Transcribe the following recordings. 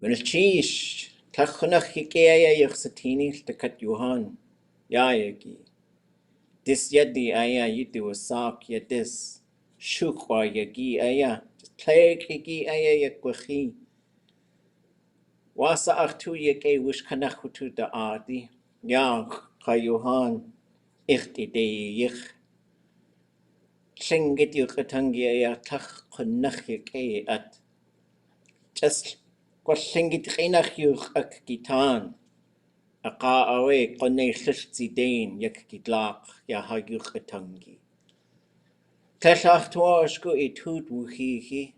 Gunalchish, Tachunach Hikaya Yaxatini, the Kat Yuhan, Yayaki. This Yadi Aya Yidu Sak Yadis, Shukwa Yagi Aya, Tlag Higi Aya Yakwahi. Wasa Artu Yake wish Kanachutu da Aadé, Yag, Kayuhan, Ichti de Yich. Lingít Yukatangi Aya Tach Kunach Yake at. Just Lingít Rinach Yuk Ak Gitan. Aqa awe qonne llilltidain yak gidlaq ya hayuqatangi. Tellachtuashku itut wuhihi.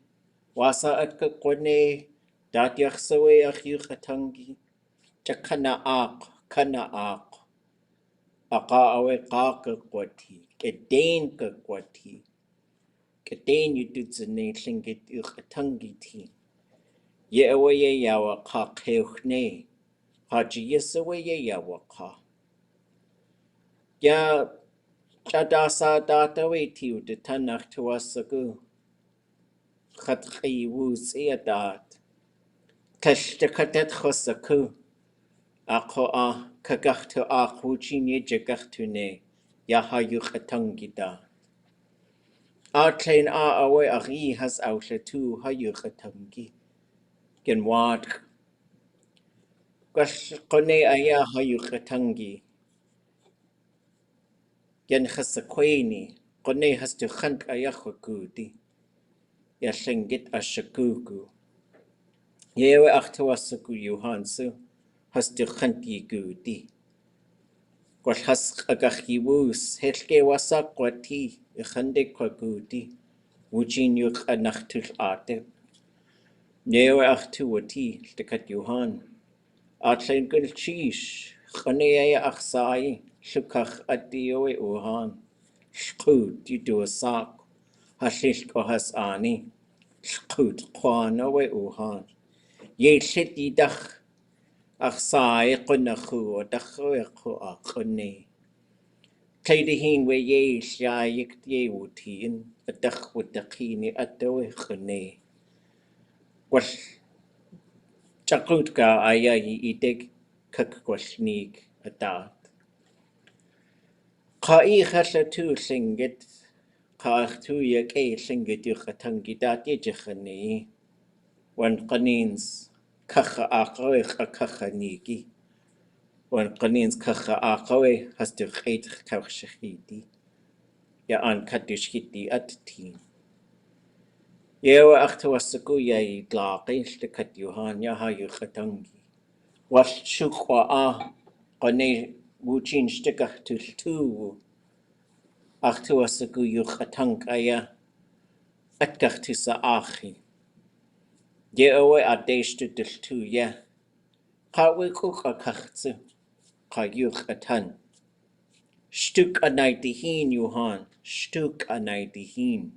Wasa atka qonne dat yaxsawe ayuqatangi. Jakana kana aq. Aqa awe qaqa qwati. Kedain ka qwati. Kedain yudutsane lingit yuqatangi ti. Ye awe ye yawa qa qeuchne. Haji yesawe ye yawa. Ya Jadasa data weti de tanach to wasagu. Khatri wuz eadat. Kashtakatet hosaku. Ako a kagachtu akwuchin ye jagachtune. Yahayukatangida. Artlein a awe ari has outletu hayukatangi. Genwad. Gashkone aya hayukatangi. Gen hasakweni. Kone has to hunt ayahukudi. Ya Lingít ashagugu. Yewe achtawasagu yuhansu. Has to hunt ye gudi. Gwal has agachi wus. Helge wasak wati. Yachande kwa gudi. Wujin yuk anachtul ate. Yewe achtuwati. Dekat yuhan. Atlein gul chish. Khaneye achsai. Shukach adiowe uhan. Shkud yudu asak. Hashish kohas ani. Shkud kwanawe uhan. Ye shiti dach achsai qunachu or dachu aqune. Taidihin we ye shayik ye wutin, a dach with dakini atoe chune. Was chakutka aya ye idig kakwashnig adat. Ka I hasatu Lingít, ka achtu yak e Lingít yuchatangidat ye jachane. Wan qanins kacha aqoich a kacha nigi. Wan qanins kacha aqoe has de khait kawshahidi. Ya an kadishhiti at teen. Yewa achtawasaku ya glaqi de kat yuhan ya hayuchatangi. Was shukwa a qane wuchin stikach tu achtawasaku yuchatang aya atkach achi. Yewe adeshtu tu ya. Kawe kuka kachtsu. Kayuch atan. Stuk anaytihin yuhan. Stuk anaytihin.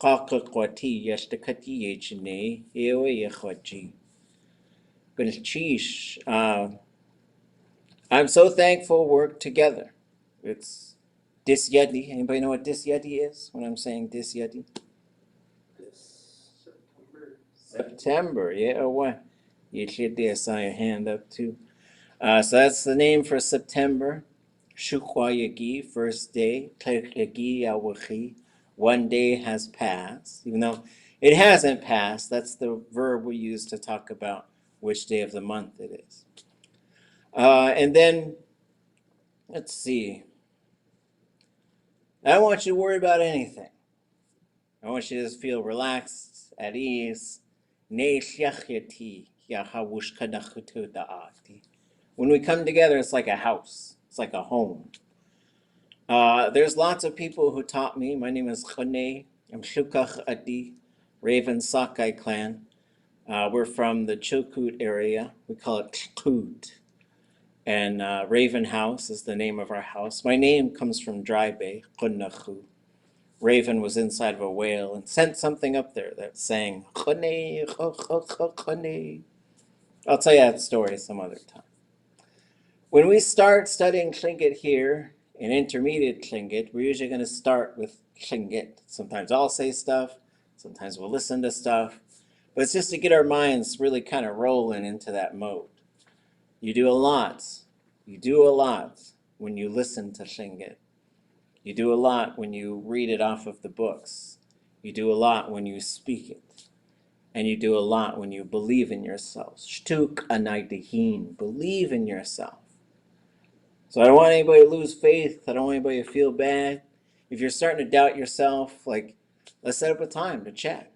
Kaka kwati yashtakati yechine. Ewe yechwaji. Gulchish. I'm so thankful we're together. It's Dis Yadi. Anybody know what Dis Yadi is when I'm saying Dis Yadi? September, yeah, what? You should sign your hand up too. So that's the name for September. Shukwa Yagi, first day. Tlek Yagi Yawachi, 1 day has passed. Even though it hasn't passed, that's the verb we use to talk about which day of the month it is. And then, let's see. I don't want you to worry about anything. I want you to just feel relaxed, at ease. When we come together, it's like a house. It's like a home. There's lots of people who taught me. My name is Khane. I'm Shukach Adi, Raven Sakai clan. We're from the Chilkoot area. We call it Chilkoot. And Raven House is the name of our house. My name comes from Dry Bay, Khunnachu. Raven was inside of a whale and sent something up there that sang, Khane, Khane. I'll tell you that story some other time. When we start studying Lingít here, in intermediate Lingít, we're usually going to start with Lingít. Sometimes I'll say stuff, sometimes we'll listen to stuff. But it's just to get our minds really kind of rolling into that mode. You do a lot. You do a lot when you listen to Lingít. You do a lot when you read it off of the books. You do a lot when you speak it. And you do a lot when you believe in yourself. Shtuk anaydihin. Believe in yourself. So I don't want anybody to lose faith. I don't want anybody to feel bad. If you're starting to doubt yourself, like, let's set up a time to chat.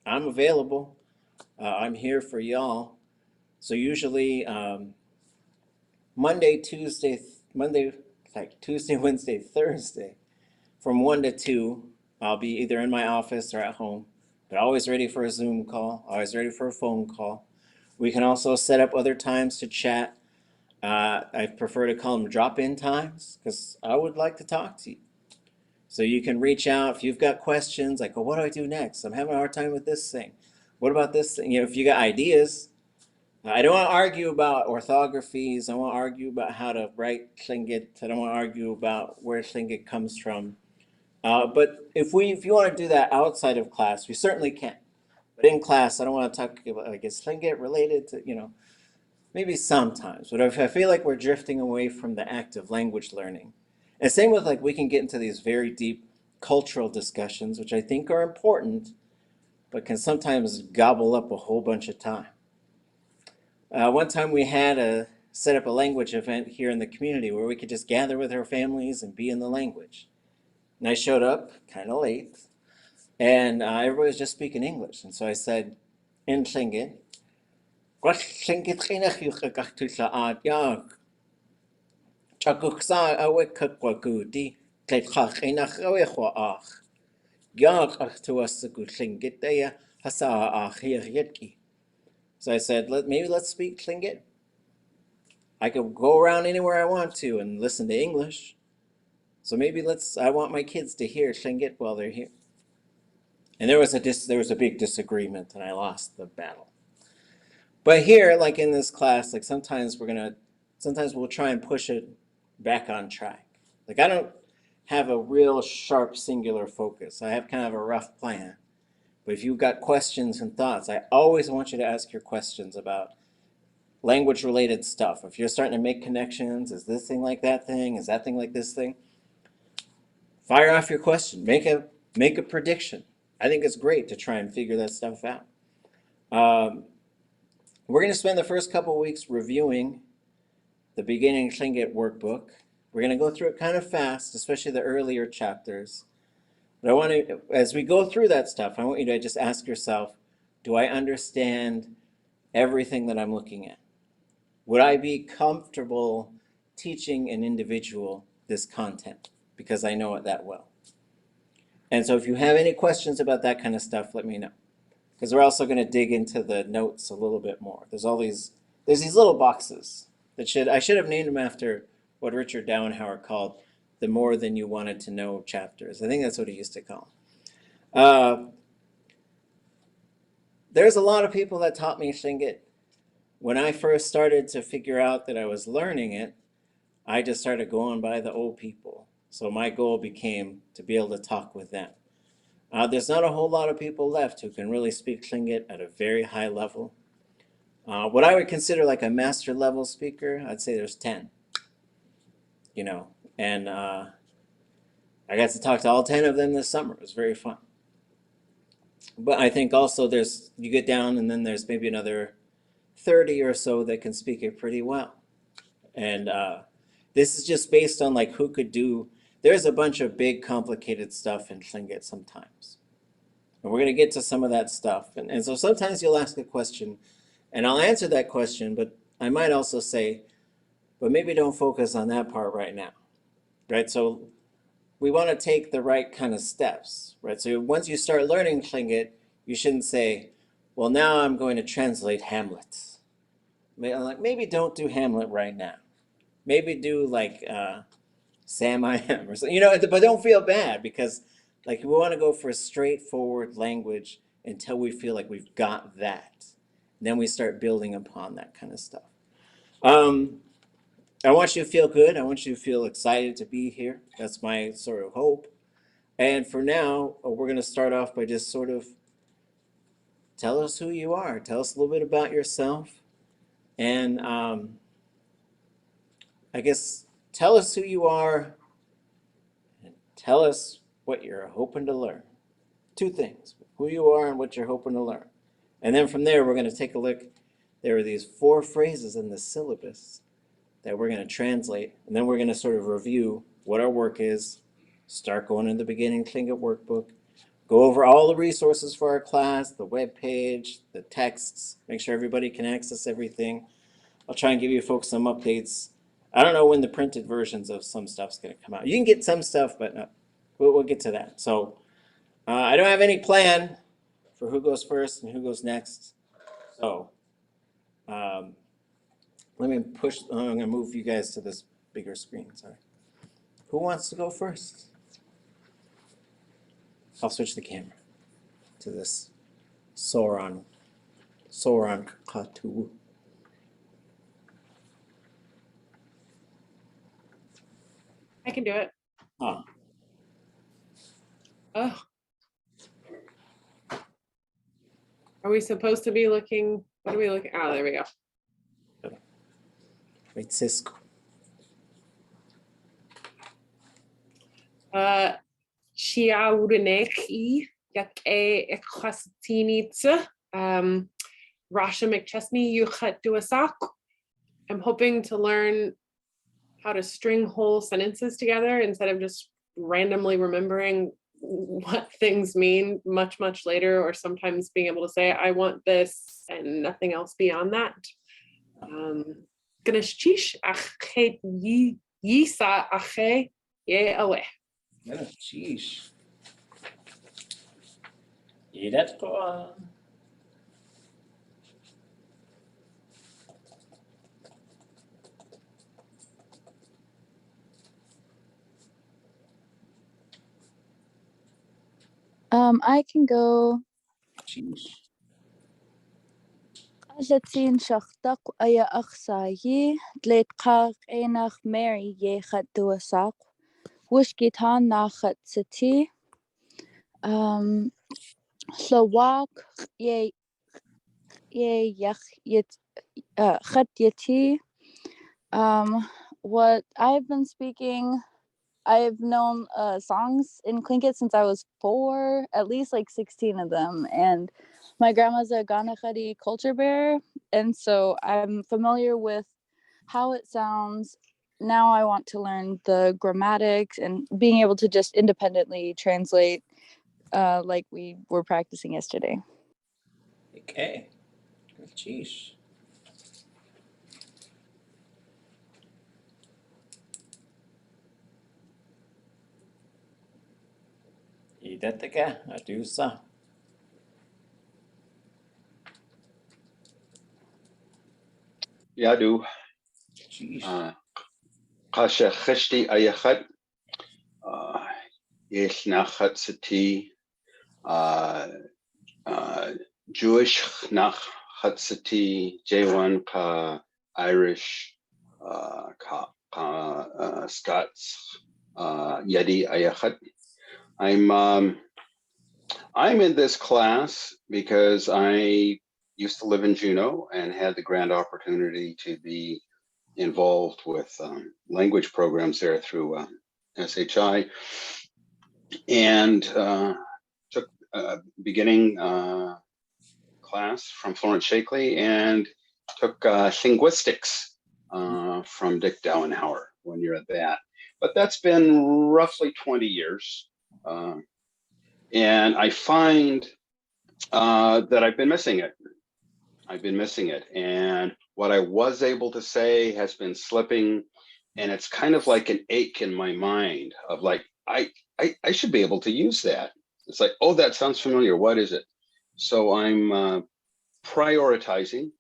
I'm available. I'm here for y'all. So usually Tuesday, Wednesday, Thursday, from 1 to 2, I'll be either in my office or at home, but always ready for a Zoom call, always ready for a phone call. We can also set up other times to chat. I prefer to call them drop-in times because I would like to talk to you. So you can reach out if you've got questions, like, oh, what do I do next? I'm having a hard time with this thing. What about this thing? You know, if you got ideas, I don't want to argue about orthographies. I want to argue about how to write Lingít. I don't want to argue about where Lingít comes from. But if you want to do that outside of class, we certainly can. But in class, I don't want to talk about, like, is Lingít related to, maybe sometimes. But if I feel like we're drifting away from the act of language learning. And same with, like, we can get into these very deep cultural discussions, which I think are important, but can sometimes gobble up a whole bunch of time. One time we had set up a language event here in the community where we could just gather with our families and be in the language. And I showed up kind of late, and everybody was just speaking English. And so I said, in Lingít, so I said, maybe let's speak Lingít. I could go around anywhere I want to and listen to English. So maybe I want my kids to hear Lingít while they're here. And there was a big disagreement, and I lost the battle. But here, like in this class, like sometimes we'll try and push it back on track. Like I don't have a real sharp singular focus. I have kind of a rough plan. But if you've got questions and thoughts, I always want you to ask your questions about language-related stuff. If you're starting to make connections, is this thing like that thing? Is that thing like this thing? Fire off your question. Make a prediction. I think it's great to try and figure that stuff out. We're going to spend the first couple of weeks reviewing the beginning Lingít workbook. We're going to go through it kind of fast, especially the earlier chapters. But as we go through that stuff, I want you to just ask yourself, do I understand everything that I'm looking at? Would I be comfortable teaching an individual this content because I know it that well? And so if you have any questions about that kind of stuff, let me know. Because we're also going to dig into the notes a little bit more. There's these little boxes that I should have named them after what Richard Dowenhauer called the more than you wanted to know chapters. I think that's what he used to call them. There's a lot of people that taught me Lingít. When I first started to figure out that I was learning it, I just started going by the old people. So my goal became to be able to talk with them. There's not a whole lot of people left who can really speak Lingít at a very high level. What I would consider like a master level speaker, I'd say there's 10. And I got to talk to all 10 of them this summer. It was very fun. But I think also you get down and then there's maybe another 30 or so that can speak it pretty well. And this is just based on like who could do. There's a bunch of big complicated stuff in Lingít sometimes. And we're going to get to some of that stuff. And so sometimes you'll ask a question and I'll answer that question, but I might also say, but maybe don't focus on that part right now, right? So we want to take the right kind of steps, right? So once you start learning Lingít, you shouldn't say, well, now I'm going to translate Hamlet. Maybe don't do Hamlet right now. Maybe do like Sam I Am or something, but don't feel bad because like we want to go for a straightforward language until we feel like we've got that. Then we start building upon that kind of stuff. I want you to feel good. I want you to feel excited to be here. That's my sort of hope. And for now, we're going to start off by just sort of tell us who you are. Tell us a little bit about yourself. And I guess tell us who you are and tell us what you're hoping to learn. Two things, who you are and what you're hoping to learn. And then from there, we're going to take a look. There are these 4 phrases in the syllabus that we're going to translate, and then we're going to sort of review what our work is, start going in the beginning Lingít workbook, go over all the resources for our class, the web page, the texts, make sure everybody can access everything. I'll try and give you folks some updates. I don't know when the printed versions of some stuff's going to come out. You can get some stuff, but no, we'll get to that. So I don't have any plan for who goes first and who goes next. So let me push, I'm going to move you guys to this bigger screen. Sorry. Who wants to go first? I'll switch the camera to this Soran Katu. I can do it. Ah. Oh. Are we supposed to be looking? What are we looking? Oh, there we go. Wait, Cisco. Chiaurineki yak e eklasinitsa. Rasha McChesney Yuchat Duasak. I'm hoping to learn how to string whole sentences together instead of just randomly remembering what things mean much later, or sometimes being able to say I want this and nothing else beyond that. Ganeshchish achet yisa ache ye away. Sheesh. Iretko. I can go. Sheesh. Qajatin shaqtaq aya aqsayi dletqaq enaq Mary ye khatduasaq wishkitan nachat sati Slawak ye yach yet khat yati. What I've been speaking, I've known songs in Tlingit since I was 4, at least like 16 of them. And my grandma's a Ganachari culture bearer. And so I'm familiar with how it sounds. Now I want to learn the grammatics and being able to just independently translate like we were practicing yesterday. Okay. Sheesh. Idetaka adusa. Yadu. Sheesh. Kasha Khishti Ayakhat. Yesh Nachat Sati. Jewish Nach Hatsati, J1 Ka Irish Ka Scots Yadi Ayachat. I'm in this class because I used to live in Juneau and had the grand opportunity to be involved with language programs there through SHI, and took a beginning class from Florence Shakely and took linguistics from Dick Dowenhauer one year at that. But that's been roughly 20 years. And I find that I've been missing it. And what I was able to say has been slipping. And it's kind of like an ache in my mind of like, I should be able to use that. It's like, oh, that sounds familiar. What is it? So I'm prioritizing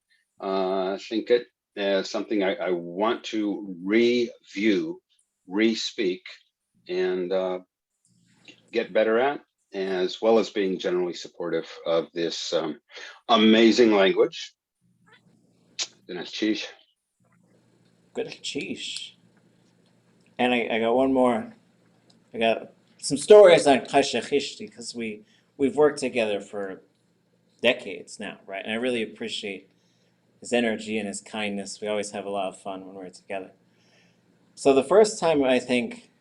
Lingít as something I want to review, re-speak, and get better at, as well as being generally supportive of this amazing language. Good Sheesh. And I got one more. I got some stories on Kasha Khishti because we've worked together for decades now, right? And I really appreciate his energy and his kindness. We always have a lot of fun when we're together. So the first time, I think,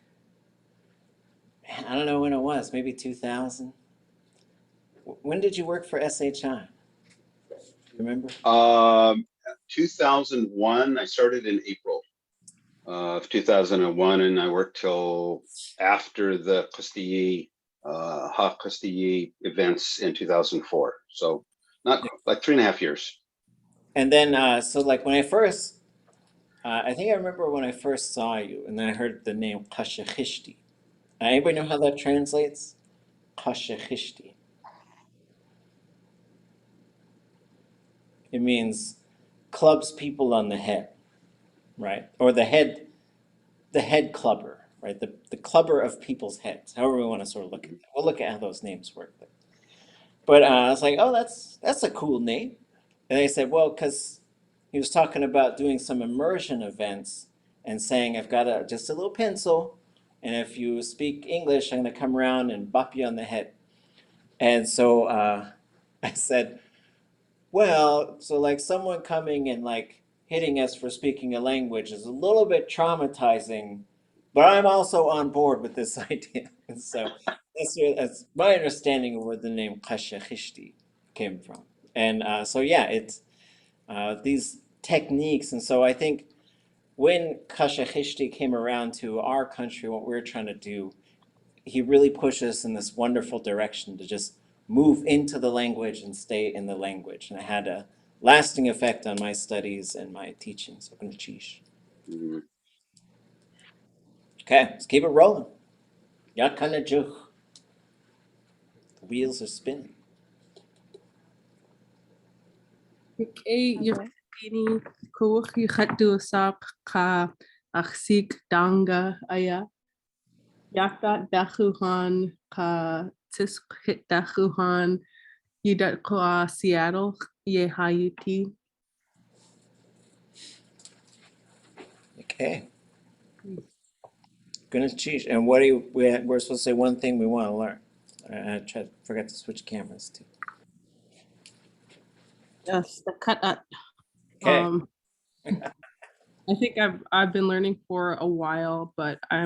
man, I don't know when it was, maybe 2000. When did you work for SHI? Remember? 2001, I started in April of 2001, and I worked till after the Castille, Ha Castille events in 2004. So not like 3.5 years. And then, so like when I first, I think I remember when I first saw you, and then I heard the name Khashoggi. Anybody know how that translates? Khashoggi. It means clubs people on the head, right? Or the head clubber, right? The clubber of people's heads, however we want to sort of look at that. We'll look at how those names work. But I was like, oh, that's a cool name. And they said, well, because he was talking about doing some immersion events and saying, I've got just a little pencil, and if you speak English, I'm going to come around and bop you on the head. And so I said, well, so like someone coming and like hitting us for speaking a language is a little bit traumatizing, but I'm also on board with this idea. And so that's my understanding of where the name Khashoggi came from. And so yeah, it's these techniques. And so I think when Khashoggi came around to our country, what we were trying to do, he really pushed us in this wonderful direction to just move into the language and stay in the language. And it had a lasting effect on my studies and my teaching. So I'm going to Mhm. Okay, let's keep it rolling. Yakanajuch. The wheels are spinning. You're getting cool. You had to suck ka aksik danga aya. Yaka dahuhan ka tisk hit dahuhan. Yudat ko Seattle ye hayuti. Okay. Gonna teach. And what do you, we're supposed to say one thing we want to learn. Forgot to switch cameras too. Yes, the cut up. Okay. I think I've been learning for a while, but I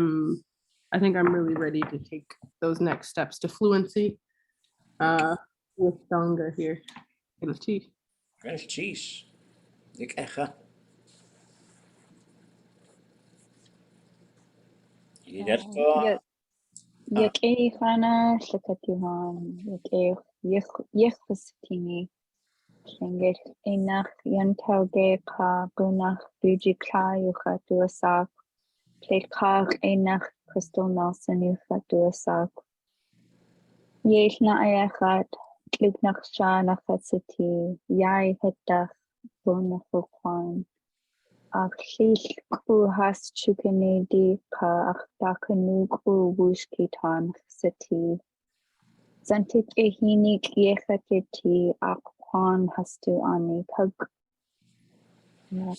think I'm really ready to take those next steps to fluency with Danga here. Gonna teach. Gonna teach. Yikecha. Yidetko. Yakei Hana Shakatihan, Yechusitini, Shingit Enach Yantauge Ka Gunach Bujikla Yuchatuasak, Plekach Enach Crystal Nelson Yuchatuasak, Yeshna Ayachat, Kliknach Shah Nachatsiti, Yai Hetach Bunafukwan. Achlich ku has chukanedi ka achdakanug u wushkitan city. Zantik ehinik yechatiti akwan hastu ani pug.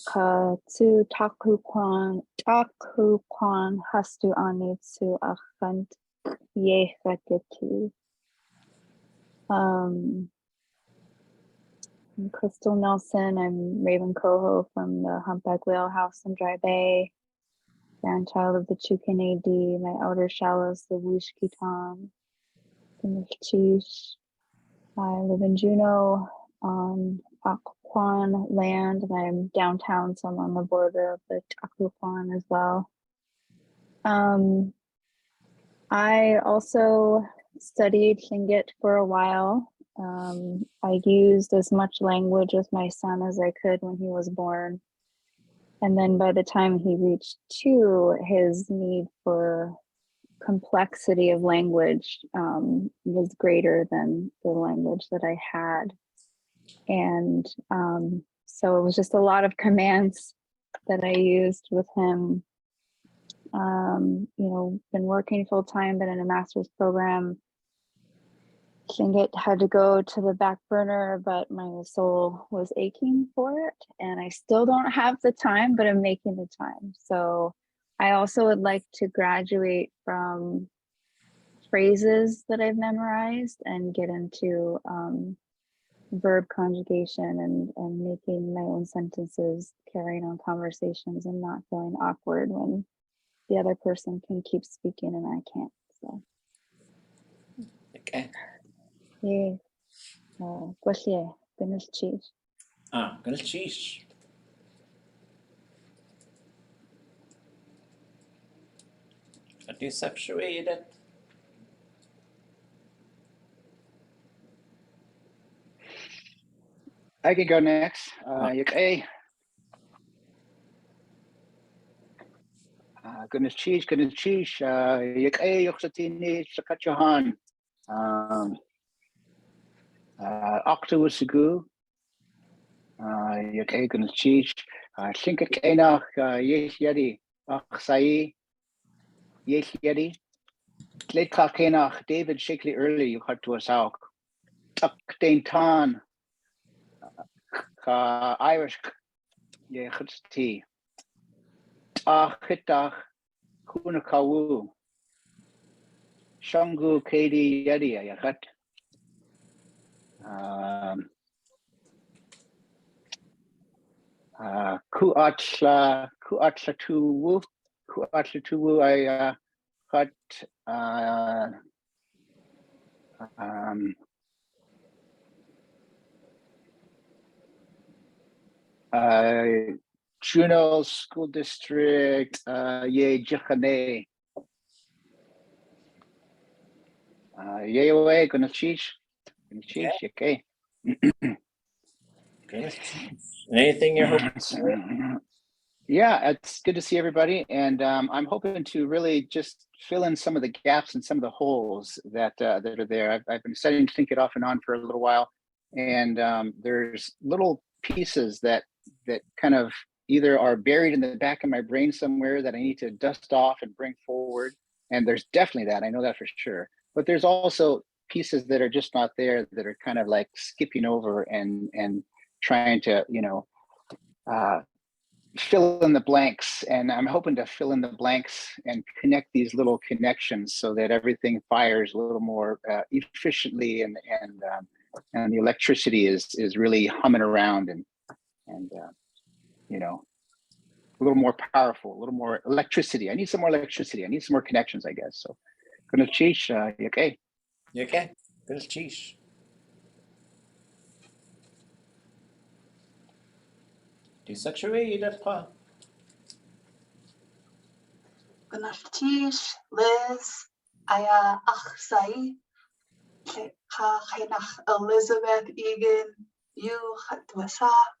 Ka tu takukwan hastu ani tu achant yechatiti. I'm Crystal Nelson. I'm Raven Coho from the Humpback Whale House in Dry Bay. Grandchild of the Chukanadi. My outer shallows, the Wushkitan, the Michish. I live in Juneau on Occoquan land, and I'm downtown, so I'm on the border of the Occoquan as well. I also studied Tlingit for a while. I used as much language with my son as I could when he was born. And then by the time he reached 2, his need for complexity of language was greater than the language that I had. And so it was just a lot of commands that I used with him. Been working full time, been in a master's program. Tlingit had to go to the back burner, but my soul was aching for it. And I still don't have the time, but I'm making the time. So I also would like to graduate from phrases that I've memorized and get into verb conjugation and making my own sentences, carrying on conversations and not feeling awkward when the other person can keep speaking and I can't. So Okay. yeah. Gwellie, finish cheese. Gonna cheese. Do sexuated. I can go next. Okay. Goodness cheese. Okay, yoksatini sakatjahan. Octuusigu. Okay, goodness cheese. Sinkak enach yes yadi. Sai yes yadi. Tletka kenach David Shakely early you had to us out. Tuck dain tan. Irish ye tea. Hitach kuna kawu. Shangu Katie Yadi Yakat. Kuatla tuwu I got Juneau School District ye Jihane ye away gonna cheech okay. Anything you're hoping? Yeah, it's good to see everybody, and I'm hoping to really just fill in some of the gaps and some of the holes that that are there. I've been studying to think it off and on for a little while, and there's little pieces that kind of either are buried in the back of my brain somewhere that I need to dust off and bring forward. And there's definitely that, I know that for sure. But there's also pieces that are just not there that are kind of like skipping over and trying to, you know, fill in the blanks, and I'm hoping to fill in the blanks and connect these little connections so that everything fires a little more efficiently, and the electricity is really humming around and you know, a little more powerful, a little more electricity. I need some more electricity. I need some more connections, I guess. So, gonna cheesh, you okay? You okay? Gonna cheese. Do sexuated. Gnalltish, Liz, Aya Achsai, Kachenach Elizabeth Egan, you Hatwasak,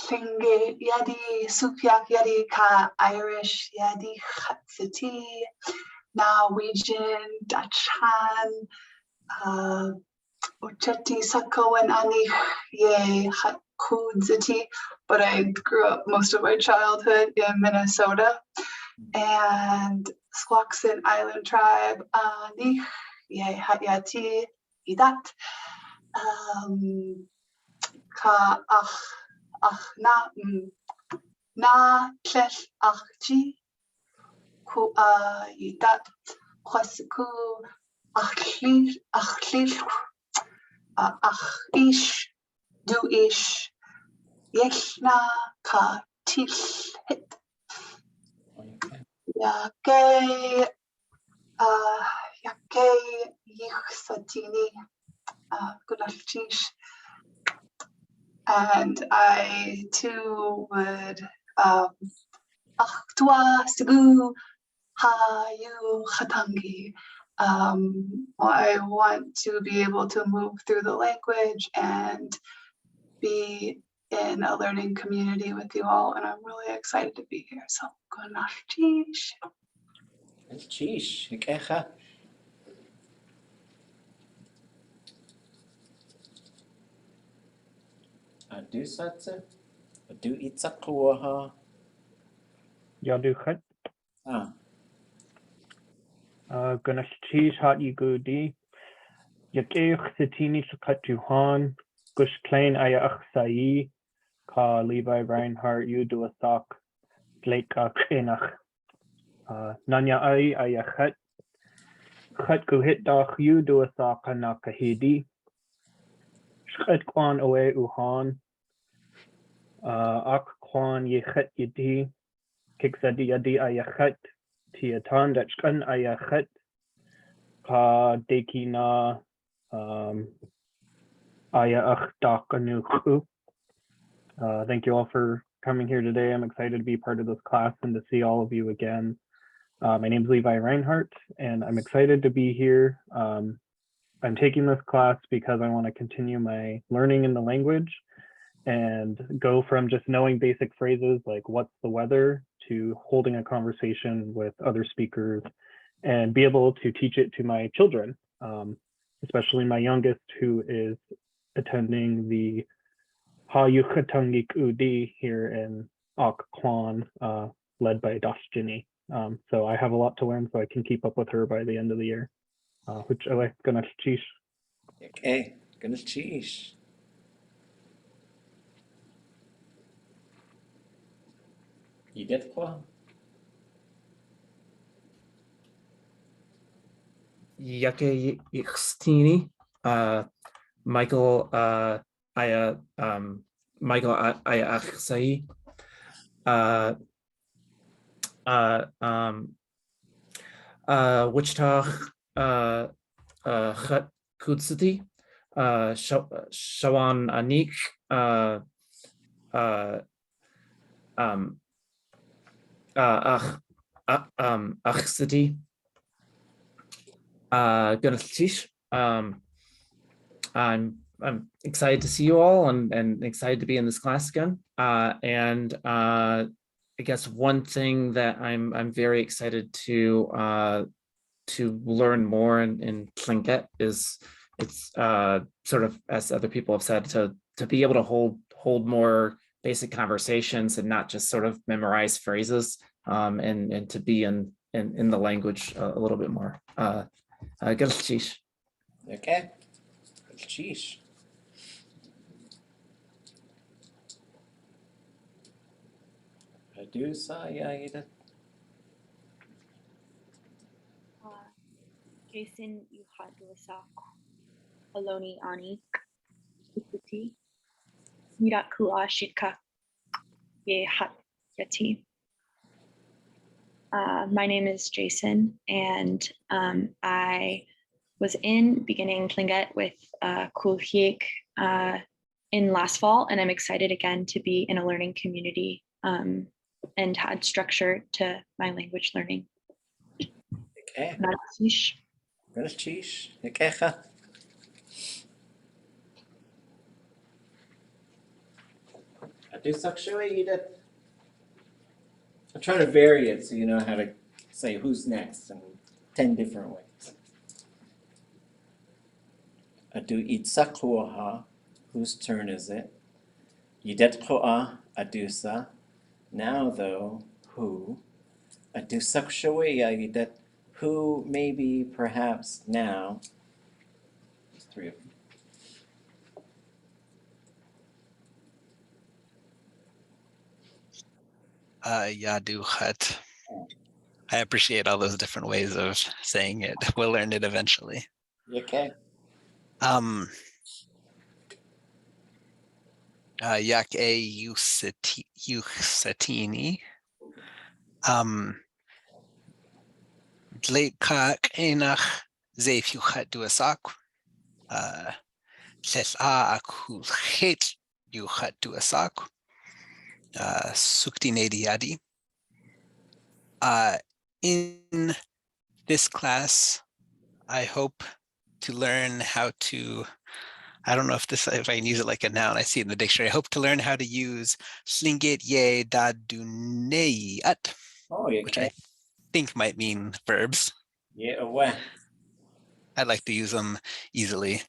Finge Yadi, Supyak Yadi Ka Irish Yadi Hatsiti, Norwegian, Dutch Han, Ucheti Sako and Ani Ye Hakudziti, but I grew up most of my childhood in Minnesota. And Squaxin Island Tribe, Ani Ye Hatyati Idat, Ka Ach Na Klesh Achji, Ku Idat, Kwasiku Achli Achish, Du-ish, Yechna, Ka, Tish, Hit, Yake, Yichsatini, Gunaftish. And I too would, Achtua, Sigu, Ha, Yu, Chatangi. I want to be able to move through the language and be in a learning community with you all, and I'm really excited to be here. So, Gunaftish. Cheese. Okay. Do satse. Do itzakluaha. Yaduchat. Ah. Gonna cheese hot you goody. Yakeich sitini sakatuhan. Gush plain aya achsai. Ka Levi Reinhardt you do a sock. Blake krenach. Nanya ayachat. Chut guhit dach you do a sock nakahidi. Chut kwan away uhan. Ak kwan yechet yidi. Kiksadi yadi ayachet. Tiatan dachkan ayachet. Ka dekina ayach dakanuku. Thank you all for coming here today. I'm excited to be part of this class and to see all of you again. My name is Levi Reinhardt, and I'm excited to be here. I'm taking this class because I want to continue my learning in the language and go from just knowing basic phrases like what's the weather to holding a conversation with other speakers and be able to teach it to my children, especially my youngest, who is attending the Hayukhatangik Udi here in Ak Kwan, led by Dashjini. So I have a lot to learn so I can keep up with her by the end of the year. Which I gonna teach. Okay, gonna teach. You did quoi? Yake Ixtini, Michael Aya Michael Aya Achsai, Wichita Chat Kutsiti, Shawan Anik, Achsiti, Gunatish. I'm excited to see you all and excited to be in this class again. I guess one thing that I'm very excited to learn more in Tlingit is it's sort of, as other people have said, to be able to hold more basic conversations and not just sort of memorize phrases, and to be in the language a little bit more. Galchish. Okay. Sheesh. Adusa Yaida. Jason Yuhadwasak, Aloni Ani, Ukuti, Mirakua Shika, Yehat Yati. My name is Jason, and I was beginning Tlingit with Kulhiek in last fall, and I'm excited again to be in a learning community and add structure to my language learning. Okay. Natish. Sheesh. Ekecha. Adusak Yaida. I'm trying to vary it so you know how to say who's next in 10 different ways. Adu itsakuaha. Whose turn is it? Yidet koa adusa. Now though, who? Adusak Yaida. Who maybe perhaps now. There's 3 of them. Yadu Hut. I appreciate all those different ways of saying it. We'll learn it eventually. Okay. Yake Yusatini. Dleit Kak Enach Zeif Yuchat Duasak. Sesa Akul Het Yuchat Duasak. Sukti Nedi Yadi. In this class, I hope to learn how to, I don't know if I can use it like a noun, I see it in the dictionary. I hope to learn how to use Lingít ye daduneiat, which I think might mean verbs. Yeah, away. I'd like to use them easily.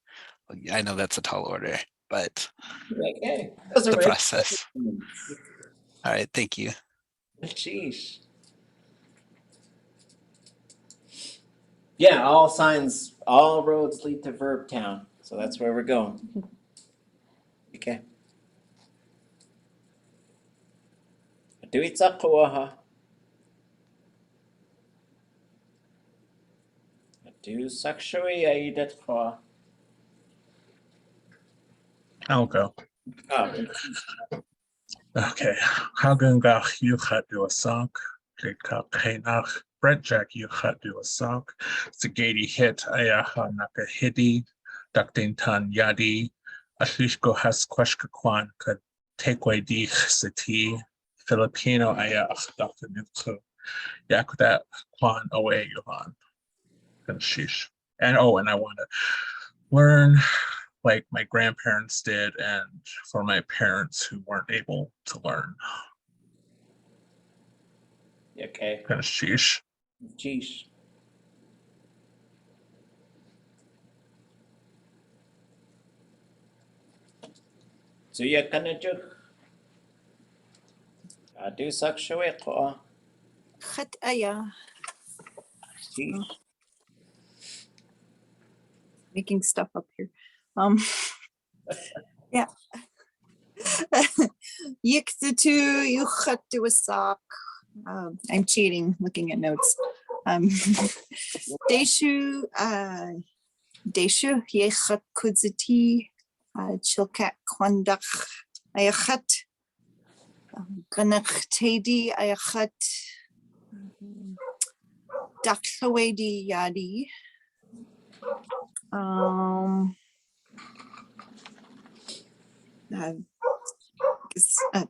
I know that's a tall order, but Okay. the process. All right, thank you. Sheesh. Yeah, all roads lead to Verb Town. So that's where we're going. Okay. Do Sakshui Aidet Kwa. I'll go. Oh, Okay. Hagungach Yuchat do a sock. Kenach Brett Jack Yuchat do a sock. Sagadi hit Ayaha Naka Hidi. Ducting Tan Yádi. Ashishko has Kwashkakwan could take away di Sati. Filipino Ayach Dr. Nuku. Yakudat Kwan away Yohan. And sheesh. And oh, and I want to learn like my grandparents did, and for my parents who weren't able to learn. okay. Kind of sheesh. Jeesh. So you gonna do? Do Sakshui Kwa. Khat aya. Jeesh. Making stuff up here. Yeah. Yikzitu yuchatu asak. I'm cheating, looking at notes. Deshu yechat kudziti chilkat kwandach ayachat ganach tedi ayachat daklawedi yadi.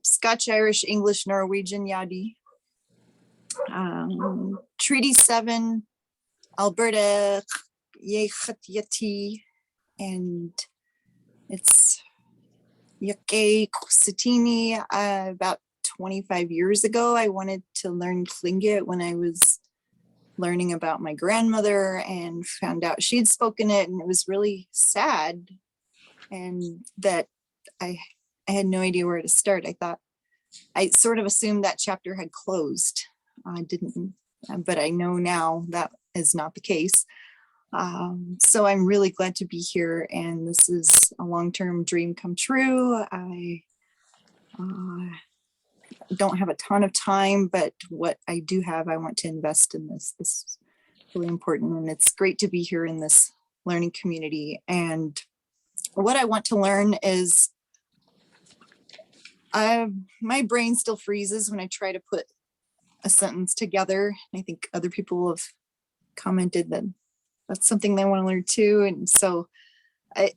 Scotch, Irish, English, Norwegian, Yádi. Treaty 7, Alberta, Yechat Yeti, and it's Yake Kusitini. About 25 years ago, I wanted to learn Tlingit when I was learning about my grandmother and found out she'd spoken it, and it was really sad, and that I had no idea where to start. I sort of assumed that chapter had closed. I didn't, but I know now that is not the case. So I'm really glad to be here, and this is a long-term dream come true. I don't have a ton of time, but what I do have, I want to invest in this. This is really important, and it's great to be here in this learning community. And what I want to learn is, my brain still freezes when I try to put a sentence together. I think other people have commented that that's something they want to learn too. And so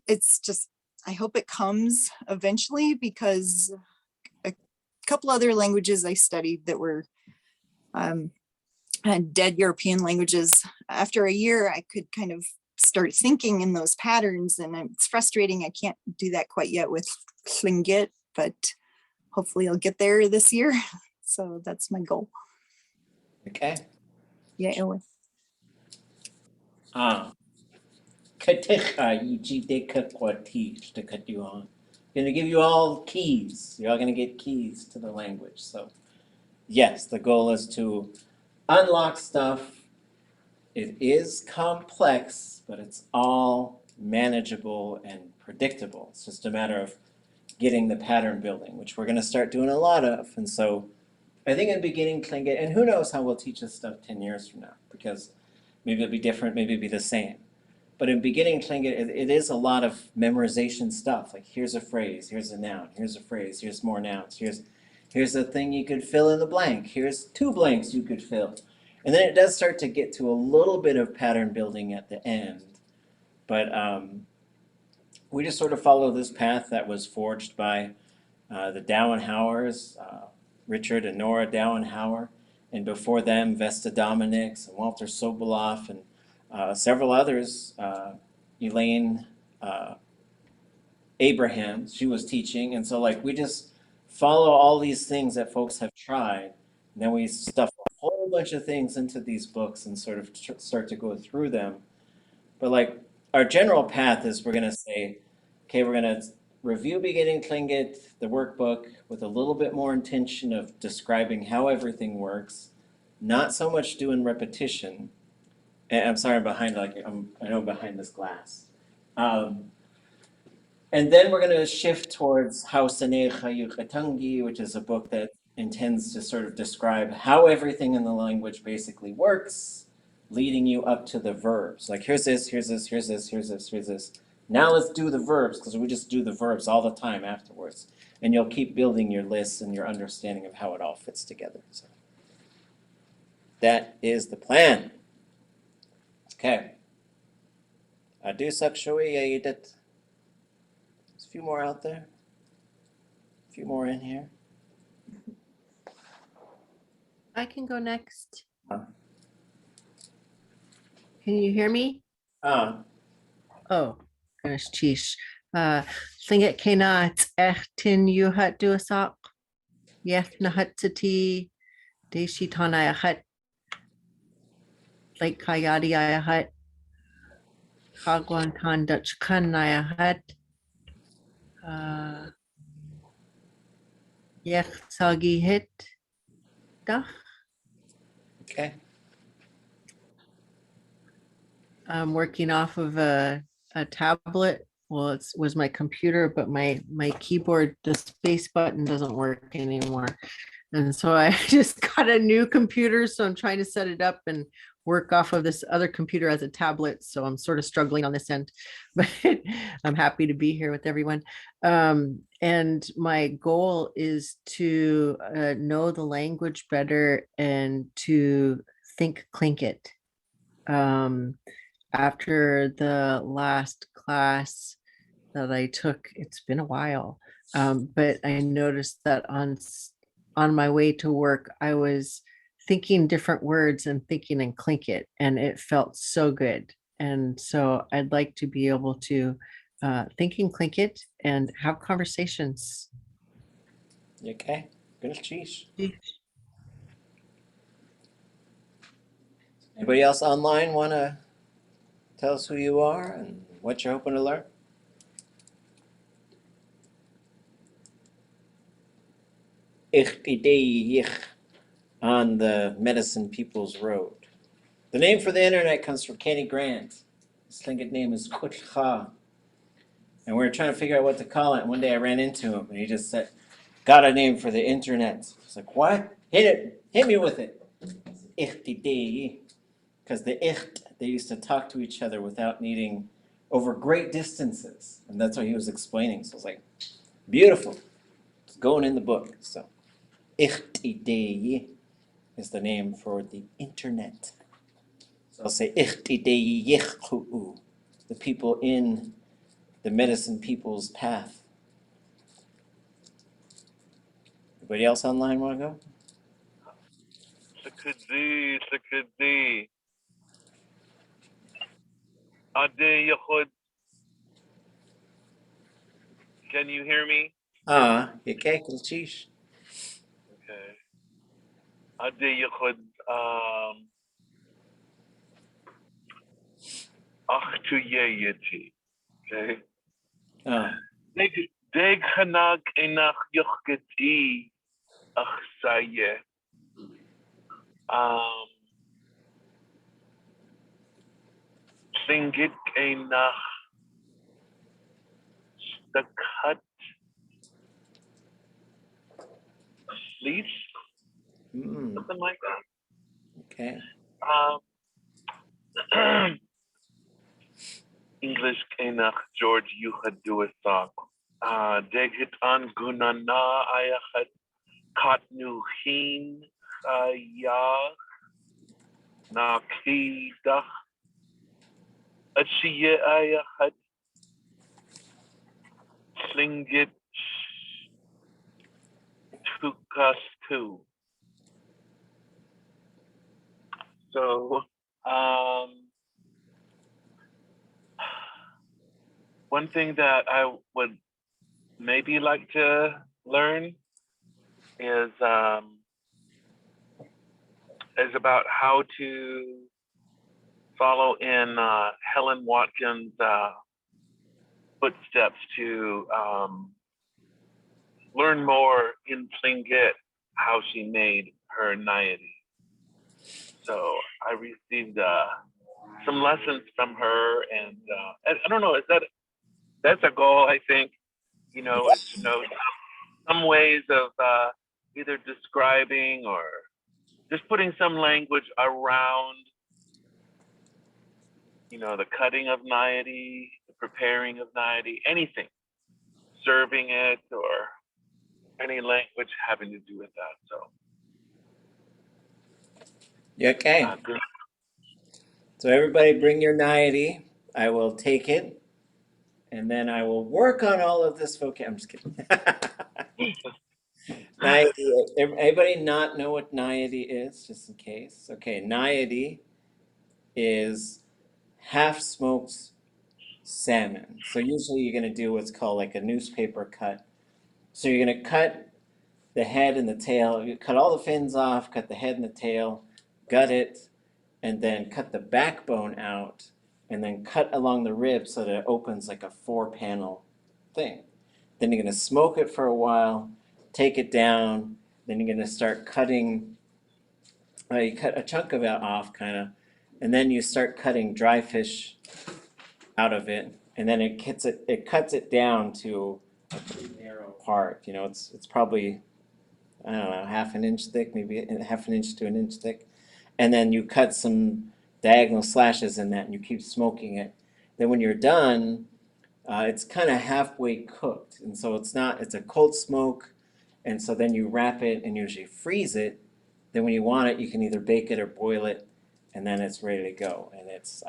it's just, I hope it comes eventually, because a couple other languages I studied that were dead European languages, after a year, I could kind of start thinking in those patterns, and it's frustrating. I can't do that quite yet with Lingít, but hopefully I'll get there this year. So that's my goal. Okay. Yeah. Katicha yijideka kwatish to cut you on. Gonna give you all keys. You're all gonna get keys to the language. So yes, the goal is to unlock stuff. It is complex, but it's all manageable and predictable. It's just a matter of getting the pattern building, which we're gonna start doing a lot of. And so I think in beginning Tlingit, and who knows how we'll teach this stuff 10 years from now, because maybe it'll be different, maybe it'll be the same. But in beginning Tlingit, it is a lot of memorization stuff. Like here's a phrase, here's a noun, here's a phrase, here's more nouns, here's a thing you could fill in the blank, here's 2 blanks you could fill. And then it does start to get to a little bit of pattern building at the end. But we just sort of follow this path that was forged by the Douwenhauers, Richard and Nora Douwenhauer, and before them, Vesta Dominix and Walter Soboleff, and several others, Elaine Abraham, she was teaching. And so like we just follow all these things that folks have tried, and then we stuff a whole bunch of things into these books and sort of start to go through them. But like our general path is we're gonna say, okay, we're gonna review beginning Tlingit, the workbook, with a little bit more intention of describing how everything works, not so much doing repetition. And I'm sorry, I'm behind, like I know I'm behind this glass. And then we're going to shift towards Hausanei Chayuchatangi, which is a book that intends to sort of describe how everything in the language basically works, leading you up to the verbs. Like here's this, here's this, here's this, here's this, here's this. Now let's do the verbs, because we just do the verbs all the time afterwards. And you'll keep building your lists and your understanding of how it all fits together. So that is the plan. Okay. Adu sak showy yedit. There's a few more out there. A few more in here. I can go next. Huh. Can you hear me? Oh, gosh, sheesh. Lingít Kenat Echtin Yuhat Duasak. Yeth Nahatsati Deshi Tana Hut. Lake Yádi Hut. Hagwan Kan Dutch Kan Hut. Yech Sagi Hit. Dach. Okay. I'm working off of a tablet. Well, it was my computer, but my keyboard, the space button doesn't work anymore. And so I just got a new computer. So I'm trying to set it up and work off of this other computer as a tablet. So I'm sort of struggling on this end, but I'm happy to be here with everyone. And my goal is to know the language better and to think Tlingit. After the last class that I took, it's been a while, but I noticed that on my way to work, I was thinking different words and thinking in Tlingit, and it felt so good. And so I'd like to be able to think in Tlingit and have conversations. You okay? Good cheese. Anybody else online want to tell us who you are and what you're hoping to learn? Ich idee on the Medicine People's Road. The name for the internet comes from Kenny Grant. His Tlingit name is Kutcha. And we were trying to figure out what to call it. And one day I ran into him and he just said, got a name for the internet. I was like, what? Hit me with it. Ich idee. Because the ich, they used to talk to each other without needing over great distances. And that's what he was explaining. So I was like, beautiful. It's going in the book. So ich idee is the name for the internet. So I'll say ich idee yich'u, the people in the Medicine People's path. Anybody else online want to go? Sakadzi. Aadé Yachud. Can you hear me? Okay, Kulchish. Okay. Aadé Yachud. Ach tu yeti. Okay. Deg hanag enach yochgeti ach saye. Lingít enach stakat leaf. Something like that. Okay. English enach George Yuchad Duasak. Deg hit an gunana ayachat katnu hin ya nakidach achiye ayachat Lingít tukasku. So one thing that I would maybe like to learn is about how to follow in Helen Watkins' footsteps to learn more in Tlingit how she made her Yádi. So I received some lessons from her, and I don't know, that's a goal, I think, is to know some ways of either describing or just putting some language around the cutting of Nayade, the preparing of Nayade, anything, serving it, or any language having to do with that. So. Okay. So everybody bring your Nayade. I will take it, and then I will work on all of this vocab. I'm just kidding. Nayade. Anybody not know what Nayade is, just in case? Okay, Nayade is half-smoked salmon. So usually you're going to do what's called like a newspaper cut. So you're going to cut the head and the tail. You cut all the fins off, cut the head and the tail, gut it, and then cut the backbone out, and then cut along the ribs so that it opens like a 4-panel thing. Then you're going to smoke it for a while, take it down, then you're going to start cutting, you cut a chunk of it off kind of, and then you start cutting dry fish out of it, and then it cuts it down to a pretty narrow part. It's probably, I don't know, half an inch thick, maybe half an inch to an inch thick. And then you cut some diagonal slashes in that, and you keep smoking it. Then when you're done, it's kind of halfway cooked, and so it's a cold smoke, and so then you wrap it and usually freeze it. Then when you want it, you can either bake it or boil it, and then it's ready to go, and it's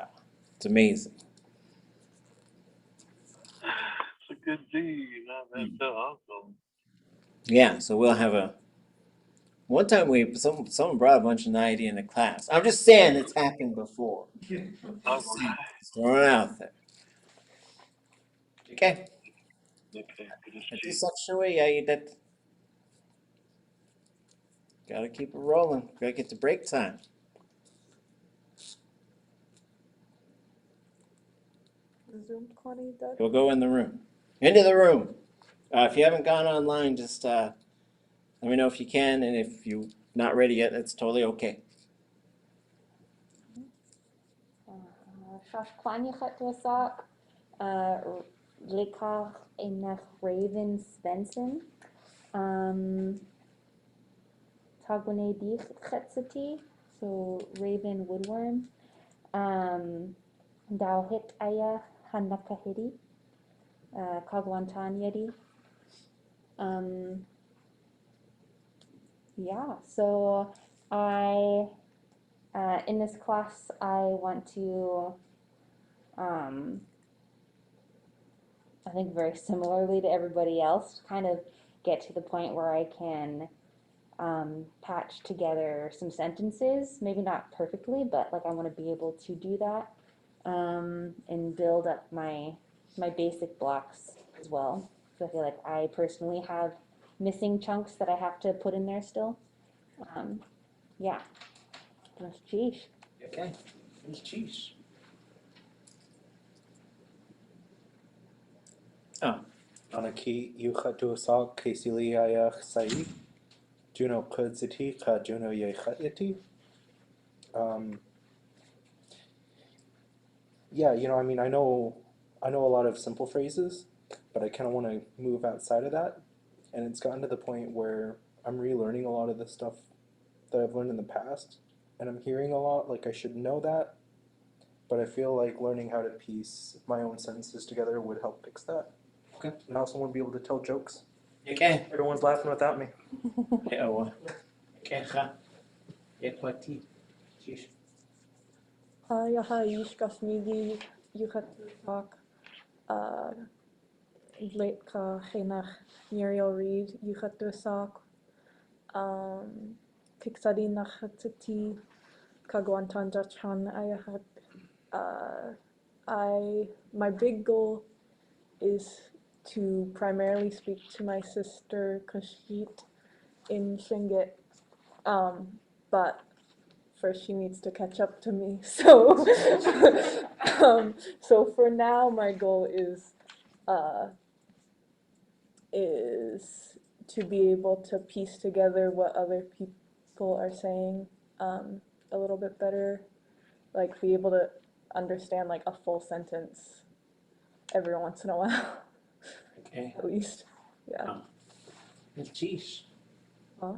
amazing. It's a good deed. That's so awesome. Yeah, so we'll have one time someone brought a bunch of Nayade into class. I'm just saying it's happened before. Just throwing it out there. Okay. Do such a way, that gotta keep it rolling. Gotta get to break time. We'll go in the room. Into the room. If you haven't gone online, just let me know if you can, and if you're not ready yet, that's totally okay. Lekar enach Raven Svensson. Tagwane Chetsati, so Raven Woodworm. Dao Aya Hanakahidi. Kagwantan Yedi. Yeah, so in this class, I want to, I think very similarly to everybody else, kind of get to the point where I can patch together some sentences, maybe not perfectly, but like I want to be able to do that and build up my basic blocks as well. So I feel like I personally have missing chunks that I have to put in there still. Yeah. That's cheese. Okay. It's cheese. Oh. Anaki yuchatusak kesiliayach sai. Juno kudziti ka juno yechati. Yeah, I mean, I know a lot of simple phrases, but I kind of want to move outside of that. And it's gotten to the point where I'm relearning a lot of the stuff that I've learned in the past. And I'm hearing a lot like I should know that. But I feel like learning how to piece my own sentences together would help fix that. Okay. And I also want to be able to tell jokes. Okay. Everyone's laughing without me. Okay. Equati. Cheese. Yaha yishkas migi yuchatak letka chenach Muriel Reed yuchatusak kiksadi nachatati kagwantan jachan ayahat. My big goal is to primarily speak to my sister Kashit in Lingít, but first she needs to catch up to me. So, so for now, my goal is to be able to piece together what other people are saying a little bit better, like be able to understand like a full sentence every once in a while. Okay. At least, yeah. It's cheese. Huh?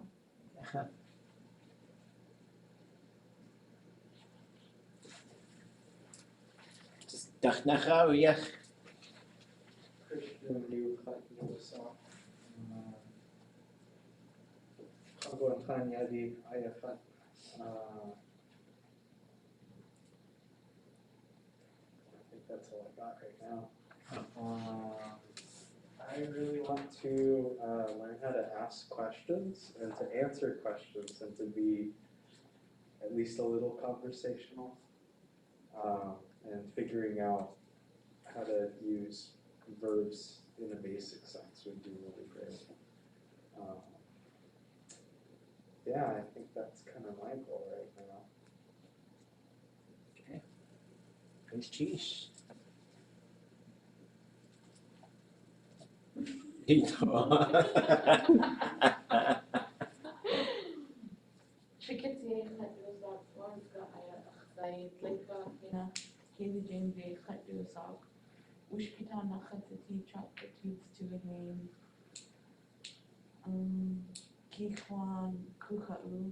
Dachnacha uyach. Christian Yukhat Nusa. Chagon Khan Yádi Ayafat. I think that's all I got right now. I really want to learn how to ask questions and to answer questions and to be at least a little conversational, and figuring out how to use verbs in a basic sense would be really great. Yeah, I think that's kind of my goal right now. Okay. Please cheese. شكتي خدو صعب وانقع خطايت لقى هنا كيلي جنبي خدو صعب وش كتانا خدتي شاكتي تستوهين كيخوان كوخاو.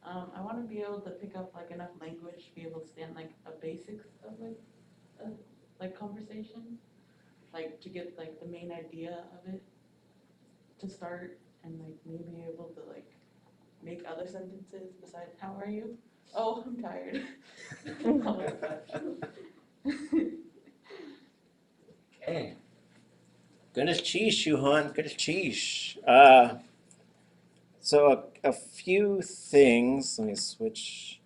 I want to be able to pick up like enough language to be able to stand like a basics of like conversation, like to get like the main idea of it to start, and like maybe able to like make other sentences besides how are you? Oh, I'm tired. Okay. Goodness cheese, Yuhan. Goodness cheese. So a few things. Let me switch.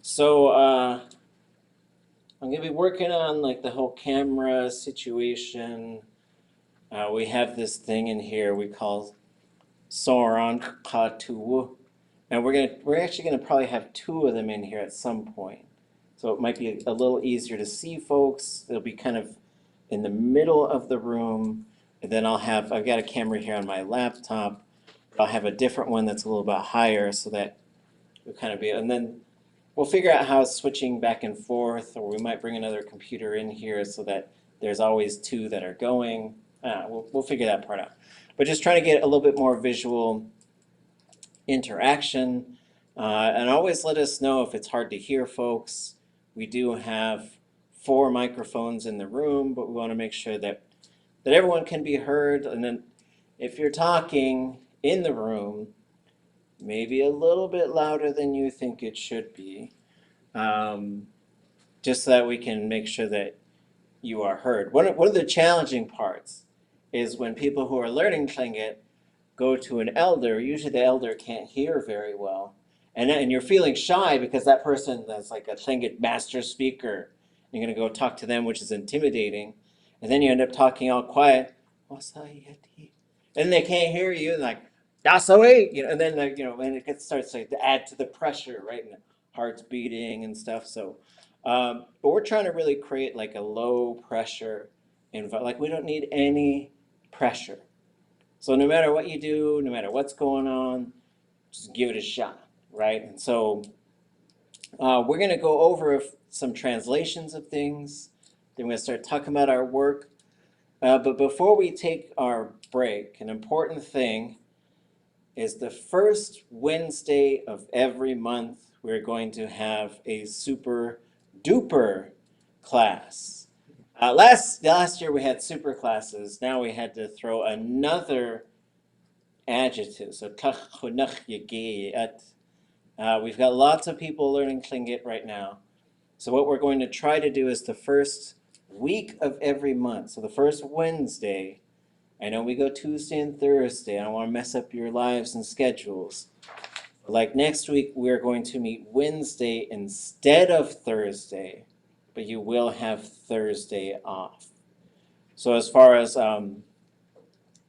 So I'm gonna be working on like the whole camera situation. We have this thing in here we call Soran Katu. And we're actually gonna probably have two of them in here at some point. So it might be a little easier to see folks. It'll be kind of in the middle of the room. And then I've got a camera here on my laptop. I'll have a different one that's a little bit higher so that it'll kind of be, and then we'll figure out how switching back and forth, or we might bring another computer in here so that there's always two that are going. We'll figure that part out. But just trying to get a little bit more visual interaction. And always let us know if it's hard to hear folks. We do have 4 microphones in the room, but we want to make sure that everyone can be heard. And then if you're talking in the room, maybe a little bit louder than you think it should be, just so that we can make sure that you are heard. One of the challenging parts is when people who are learning Tlingit go to an elder, usually the elder can't hear very well. And you're feeling shy because that person that's like a Tlingit master speaker. You're going to go talk to them, which is intimidating. And then you end up talking all quiet. And they can't hear you. And like, that's the way, and then, and it starts to add to the pressure, right? And the heart's beating and stuff. So, but we're trying to really create like a low pressure environment. Like we don't need any pressure. So no matter what you do, no matter what's going on, just give it a shot, right? And so we're going to go over some translations of things. Then we're going to start talking about our work. But before we take our break, an important thing is the first Wednesday of every month, we're going to have a super duper class. Last year we had super classes. Now we had to throw another adjective. So we've got lots of people learning Tlingit right now. So what we're going to try to do is the first week of every month. So the first Wednesday, I know we go Tuesday and Thursday. I don't want to mess up your lives and schedules. Like next week, we're going to meet Wednesday instead of Thursday, but you will have Thursday off. So as far as,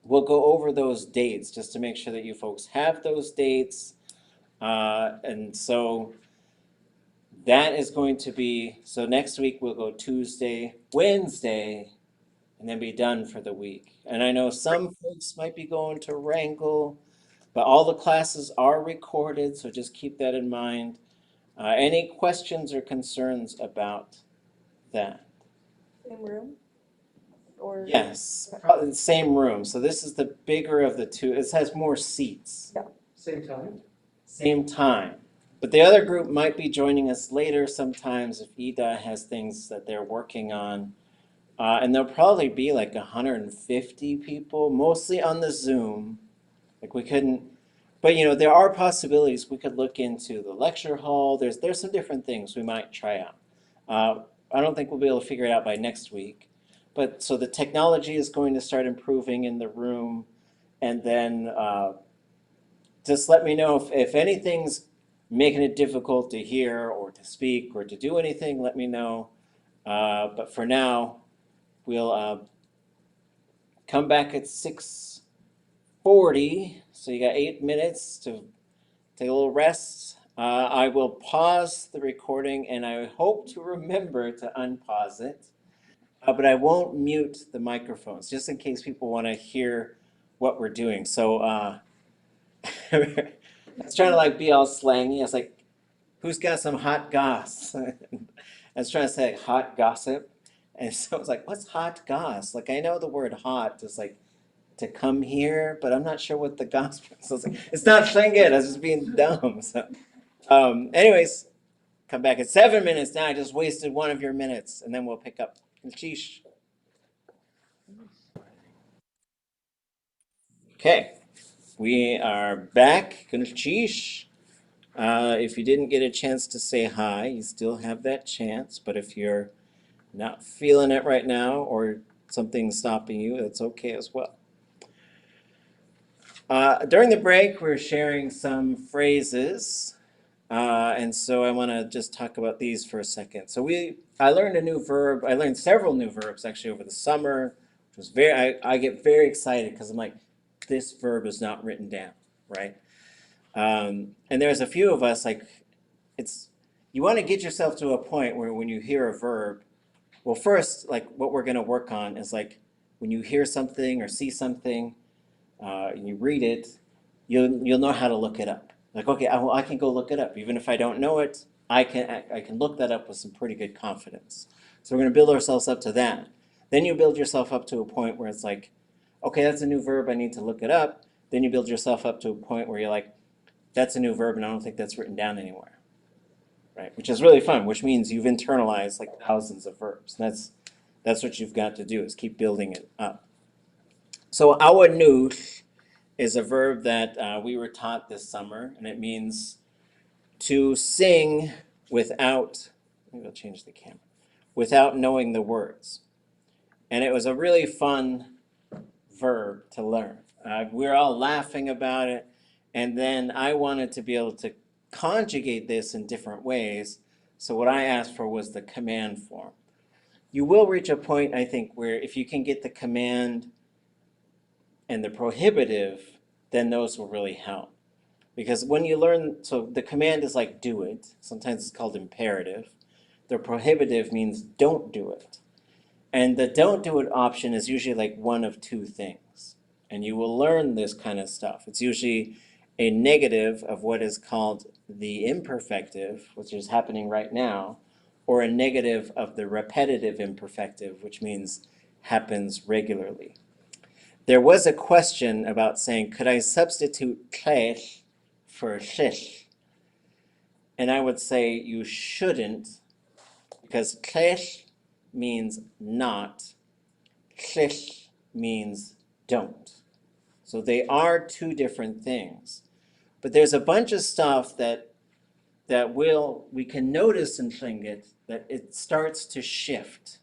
we'll go over those dates just to make sure that you folks have those dates. And so that is going to be, so next week we'll go Tuesday, Wednesday, and then be done for the week. And I know some folks might be going to Wrangell, but all the classes are recorded, so just keep that in mind. Any questions or concerns about that? Same room? Or Yes, probably the same room. So this is the bigger of the two. It has more seats. Yeah. Same time? Same time. But the other group might be joining us later sometimes if Ida has things that they're working on. And there'll probably be like 150 people, mostly on the Zoom. Like we couldn't, but you know, there are possibilities. We could look into the lecture hall. There's some different things we might try out. I don't think we'll be able to figure it out by next week. But so the technology is going to start improving in the room. And then just let me know if anything's making it difficult to hear or to speak or to do anything, let me know. But for now, we'll come back at 6:40. So you got 8 minutes to take a little rest. I will pause the recording and I hope to remember to unpause it. But I won't mute the microphones just in case people want to hear what we're doing. So I was trying to like be all slangy. I was like, who's got some hot goss? I was trying to say hot gossip. And so I was like, what's hot goss? Like I know the word hot is like to come here, but I'm not sure what the gospel is. So it's like, it's not Lingít, I was just being dumb. So anyways, come back at 7 minutes now. I just wasted one of your minutes and then we'll pick up. Sheesh. Okay, we are back. Sheesh. If you didn't get a chance to say hi, you still have that chance. But if you're not feeling it right now or something's stopping you, that's okay as well. During the break, we're sharing some phrases. And so I want to just talk about these for a second. So I learned a new verb. I learned several new verbs actually over the summer, which was I get very excited because I'm like, this verb is not written down, right? And there's a few of us like, you want to get yourself to a point where when you hear a verb, well, first, like what we're going to work on is like when you hear something or see something, you read it, you'll know how to look it up. Like, okay, I can go look it up. Even if I don't know it, I can look that up with some pretty good confidence. So we're going to build ourselves up to that. Then you build yourself up to a point where it's like, okay, that's a new verb, I need to look it up. Then you build yourself up to a point where you're like, that's a new verb and I don't think that's written down anywhere. Right? Which is really fun, which means you've internalized like thousands of verbs. And that's what you've got to do is keep building it up. So awanut is a verb that we were taught this summer, and it means to sing without, maybe I'll change the camera, without knowing the words. And it was a really fun verb to learn. We were all laughing about it, and then I wanted to be able to conjugate this in different ways. So what I asked for was the command form. You will reach a point, I think, where if you can get the command and the prohibitive, then those will really help. Because when you learn, so the command is like do it, sometimes it's called imperative. The prohibitive means don't do it. And the don't do it option is usually like one of two things. And you will learn this kind of stuff. It's usually a negative of what is called the imperfective, which is happening right now, or a negative of the repetitive imperfective, which means happens regularly. There was a question about saying, could I substitute klesh for shish? And I would say you shouldn't, because klesh means not, shish means don't. So they are two different things. But there's a bunch of stuff that we can notice in Lingít that it starts to shift.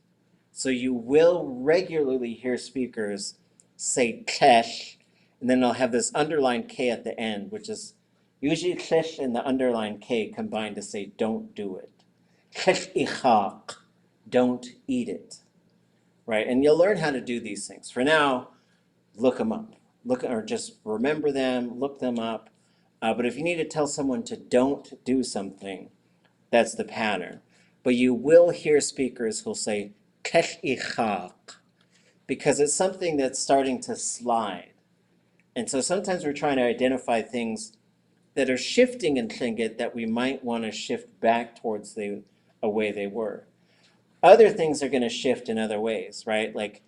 So you will regularly hear speakers say klesh, and then they'll have this underlined K at the end, which is usually klesh and the underlined K combined to say don't do it. Klesh ichak, don't eat it, right? And you'll learn how to do these things. For now, look them up. Or just remember them, look them up. But if you need to tell someone to don't do something, that's the pattern. But you will hear speakers who'll say klesh ichak, because it's something that's starting to slide. And so sometimes we're trying to identify things that are shifting in Lingít that we might want to shift back towards a way they were. Other things are going to shift in other ways, right? Like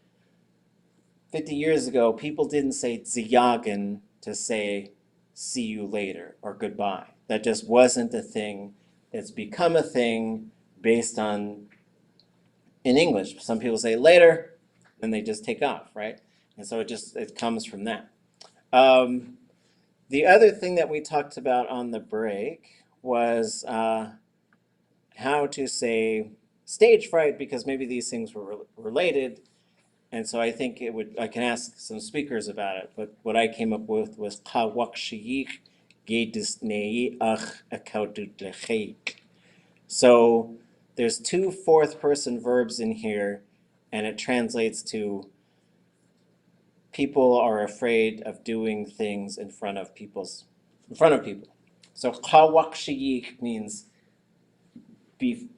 50 years ago, people didn't say ziyagen to say see you later or goodbye. that just wasn't a thing. It's become a thing based on, in English, some people say later, and they just take off, right? And so it comes from that. The other thing that we talked about on the break was how to say stage fright, because maybe these things were related. And so I think I can ask some speakers about it, but what I came up with was so there's two fourth-person verbs in here, and it translates to people are afraid of doing things in front of people. So qawaqshiyik means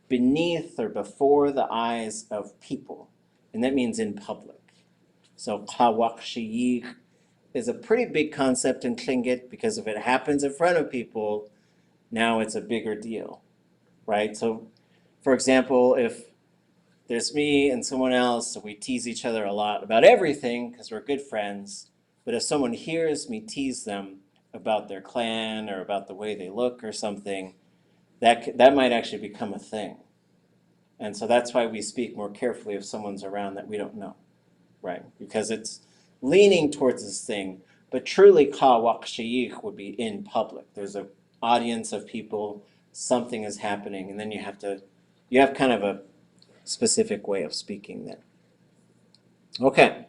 beneath or before the eyes of people, and that means in public. So qawaqshiyik is a pretty big concept in Tlingit, because if it happens in front of people, now it's a bigger deal, right? So, for example, if there's me and someone else, so we tease each other a lot about everything because we're good friends, but if someone hears me tease them about their clan or about the way they look or something, that might actually become a thing. And so that's why we speak more carefully if someone's around that we don't know, right? Because it's leaning towards this thing, but truly qawaqshiyik would be in public. There's an audience of people, something is happening, and then you have kind of a specific way of speaking then. Okay.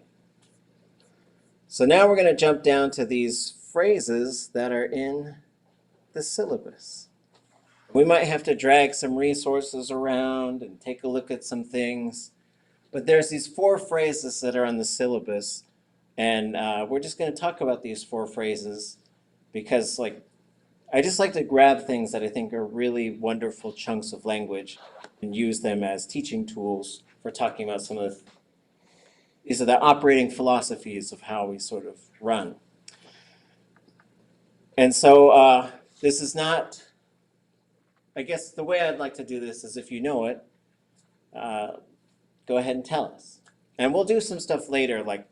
So now we're going to jump down to these phrases that are in the syllabus. We might have to drag some resources around and take a look at some things, but there's these 4 phrases that are on the syllabus, and we're just going to talk about these 4 phrases because I just like to grab things that I think are really wonderful chunks of language and use them as teaching tools for talking about some of these are the operating philosophies of how we sort of run. And so this is not, I guess the way I'd like to do this is if you know it, go ahead and tell us. And we'll do some stuff later, like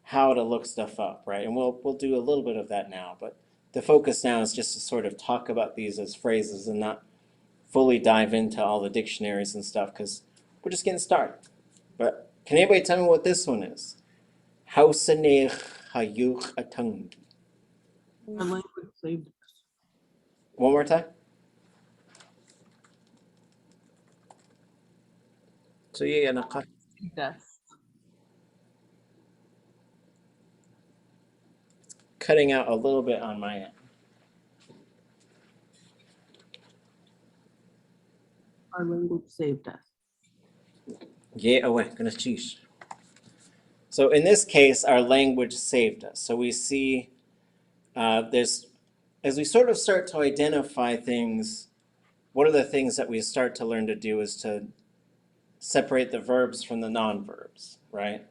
how to look stuff up, right? And we'll do a little bit of that now, but the focus now is just to sort of talk about these as phrases and not fully dive into all the dictionaries and stuff because we're just getting started. But can anybody tell me what this one is? Hausanech hayuch atung. Our language saved us. One more time. So yeah, Saved us. cutting out a little bit on my end. Our language saved us. Yeah, away, gonna cheese. So in this case, our language saved us. So we see as we sort of start to identify things, one of the things that we start to learn to do is to separate the verbs from the non-verbs, right?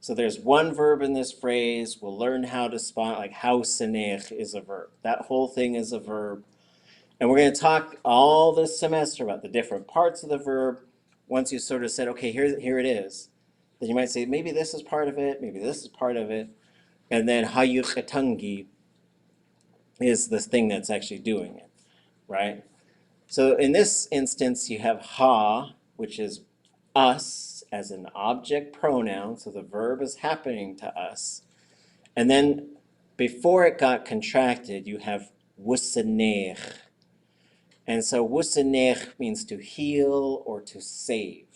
So there's one verb in this phrase. We'll learn how to spot, like hausanech is a verb. That whole thing is a verb. And we're going to talk all this semester about the different parts of the verb. Once you sort of said, okay, here it is, then you might say, maybe this is part of it, maybe this is part of it. And then hayuchetangi is the thing that's actually doing it, right? So in this instance, you have ha, which is us as an object pronoun, so the verb is happening to us. And then before it got contracted, you have wusanech. And so wusanech means to heal or to save.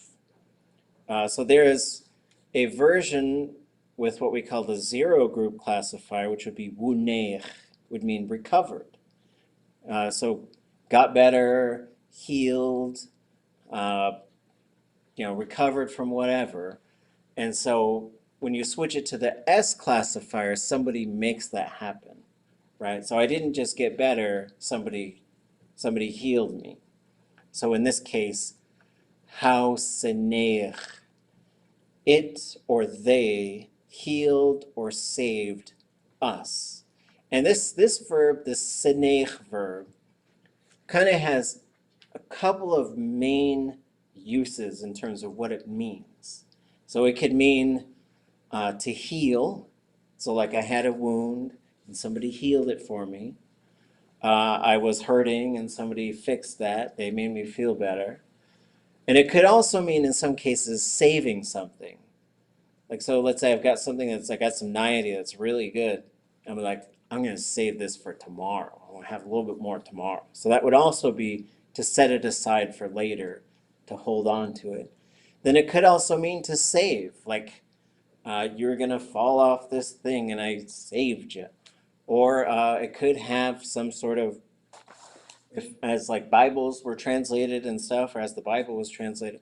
So there is a version with what we call the 0 group classifier, which would be wunech, would mean recovered. So got better, healed, recovered from whatever. And so when you switch it to the S classifier, somebody makes that happen, right? So I didn't just get better, somebody healed me. So in this case, hausanech, it or they healed or saved us. And this verb, this senech verb, kind of has a couple of main uses in terms of what it means. So it could mean to heal. So like I had a wound and somebody healed it for me. I was hurting and somebody fixed that. They made me feel better. And it could also mean in some cases saving something. Like, so let's say I've got something that's, I got some Yádi that's really good. I'm like, I'm going to save this for tomorrow. I want to have a little bit more tomorrow. So that would also be to set it aside for later, to hold on to it. Then it could also mean to save, like you're going to fall off this thing and I saved you. Or it could have some sort of, if, as like Bibles were translated and stuff, or as the Bible was translated,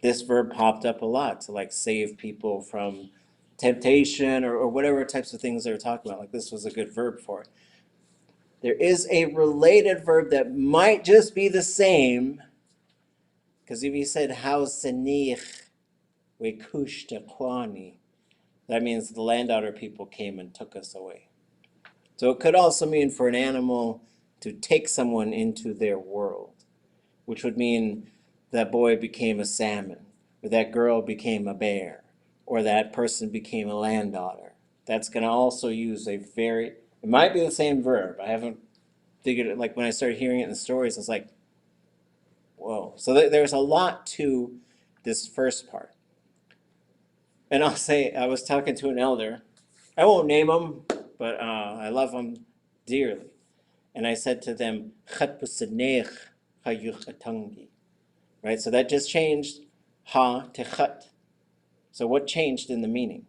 this verb popped up a lot to like save people from temptation or whatever types of things they were talking about. Like this was a good verb for it. There is a related verb that might just be the same, because if you said how senich we kushta kwani, that means the landowner people came and took us away. So it could also mean for an animal to take someone into their world, which would mean that boy became a salmon, or that girl became a bear, or that person became a landowner. That's going to also use a very, it might be the same verb. I haven't figured it, like when I started hearing it in the stories, I was like, whoa. So there's a lot to this first part. And I'll say, I was talking to an elder. I won't name him, but I love him dearly. And I said to them, right? So that just changed ha to chat. So what changed in the meaning?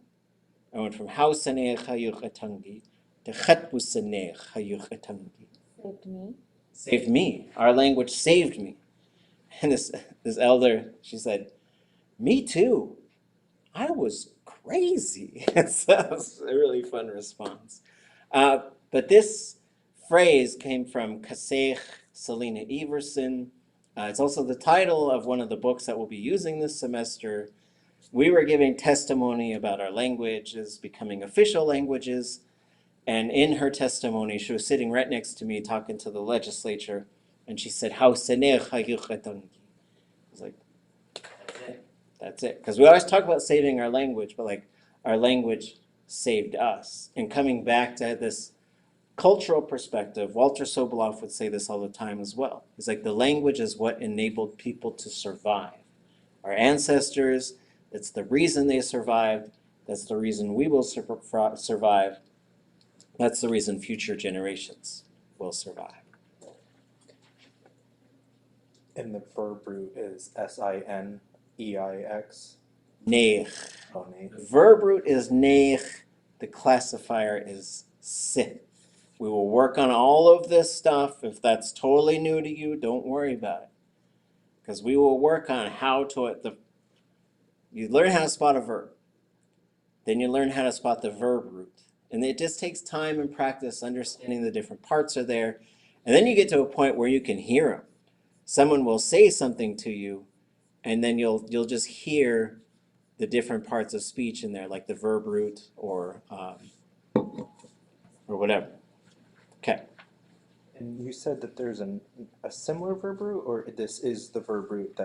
I went from how sanech hayuchatangi to chat busanech hayuchatangi. Saved me. Saved me. Our language saved me. And this elder, she said, me too. I was crazy. So that was a really fun response. But this phrase came from Kasech Selena Everson. It's also the title of one of the books that we'll be using this semester. We were giving testimony about our languages becoming official languages. And in her testimony, she was sitting right next to me talking to the legislature. And she said, how senech hayuchatangi. I was like, that's it. That's it. Because we always talk about saving our language, but like our language saved us. And coming back to this cultural perspective, Walter Soboleff would say this all the time as well. He's like, the language is what enabled people to survive. Our ancestors, that's the reason they survived. That's the reason we will survive. That's the reason future generations will survive. And the verb root is S-I-N-E-I-X. Neich. Oh, neich. The verb root is neich. The classifier is si. We will work on all of this stuff. If that's totally new to you, don't worry about it. Because we will work on how to, you learn how to spot a verb. Then you learn how to spot the verb root. And it just takes time and practice understanding the different parts are there. And then you get to a point where you can hear them. Someone will say something to you, and then you'll just hear the different parts of speech in there, like the verb root or whatever. Okay. And you said that there's a similar verb root, or this is the verb root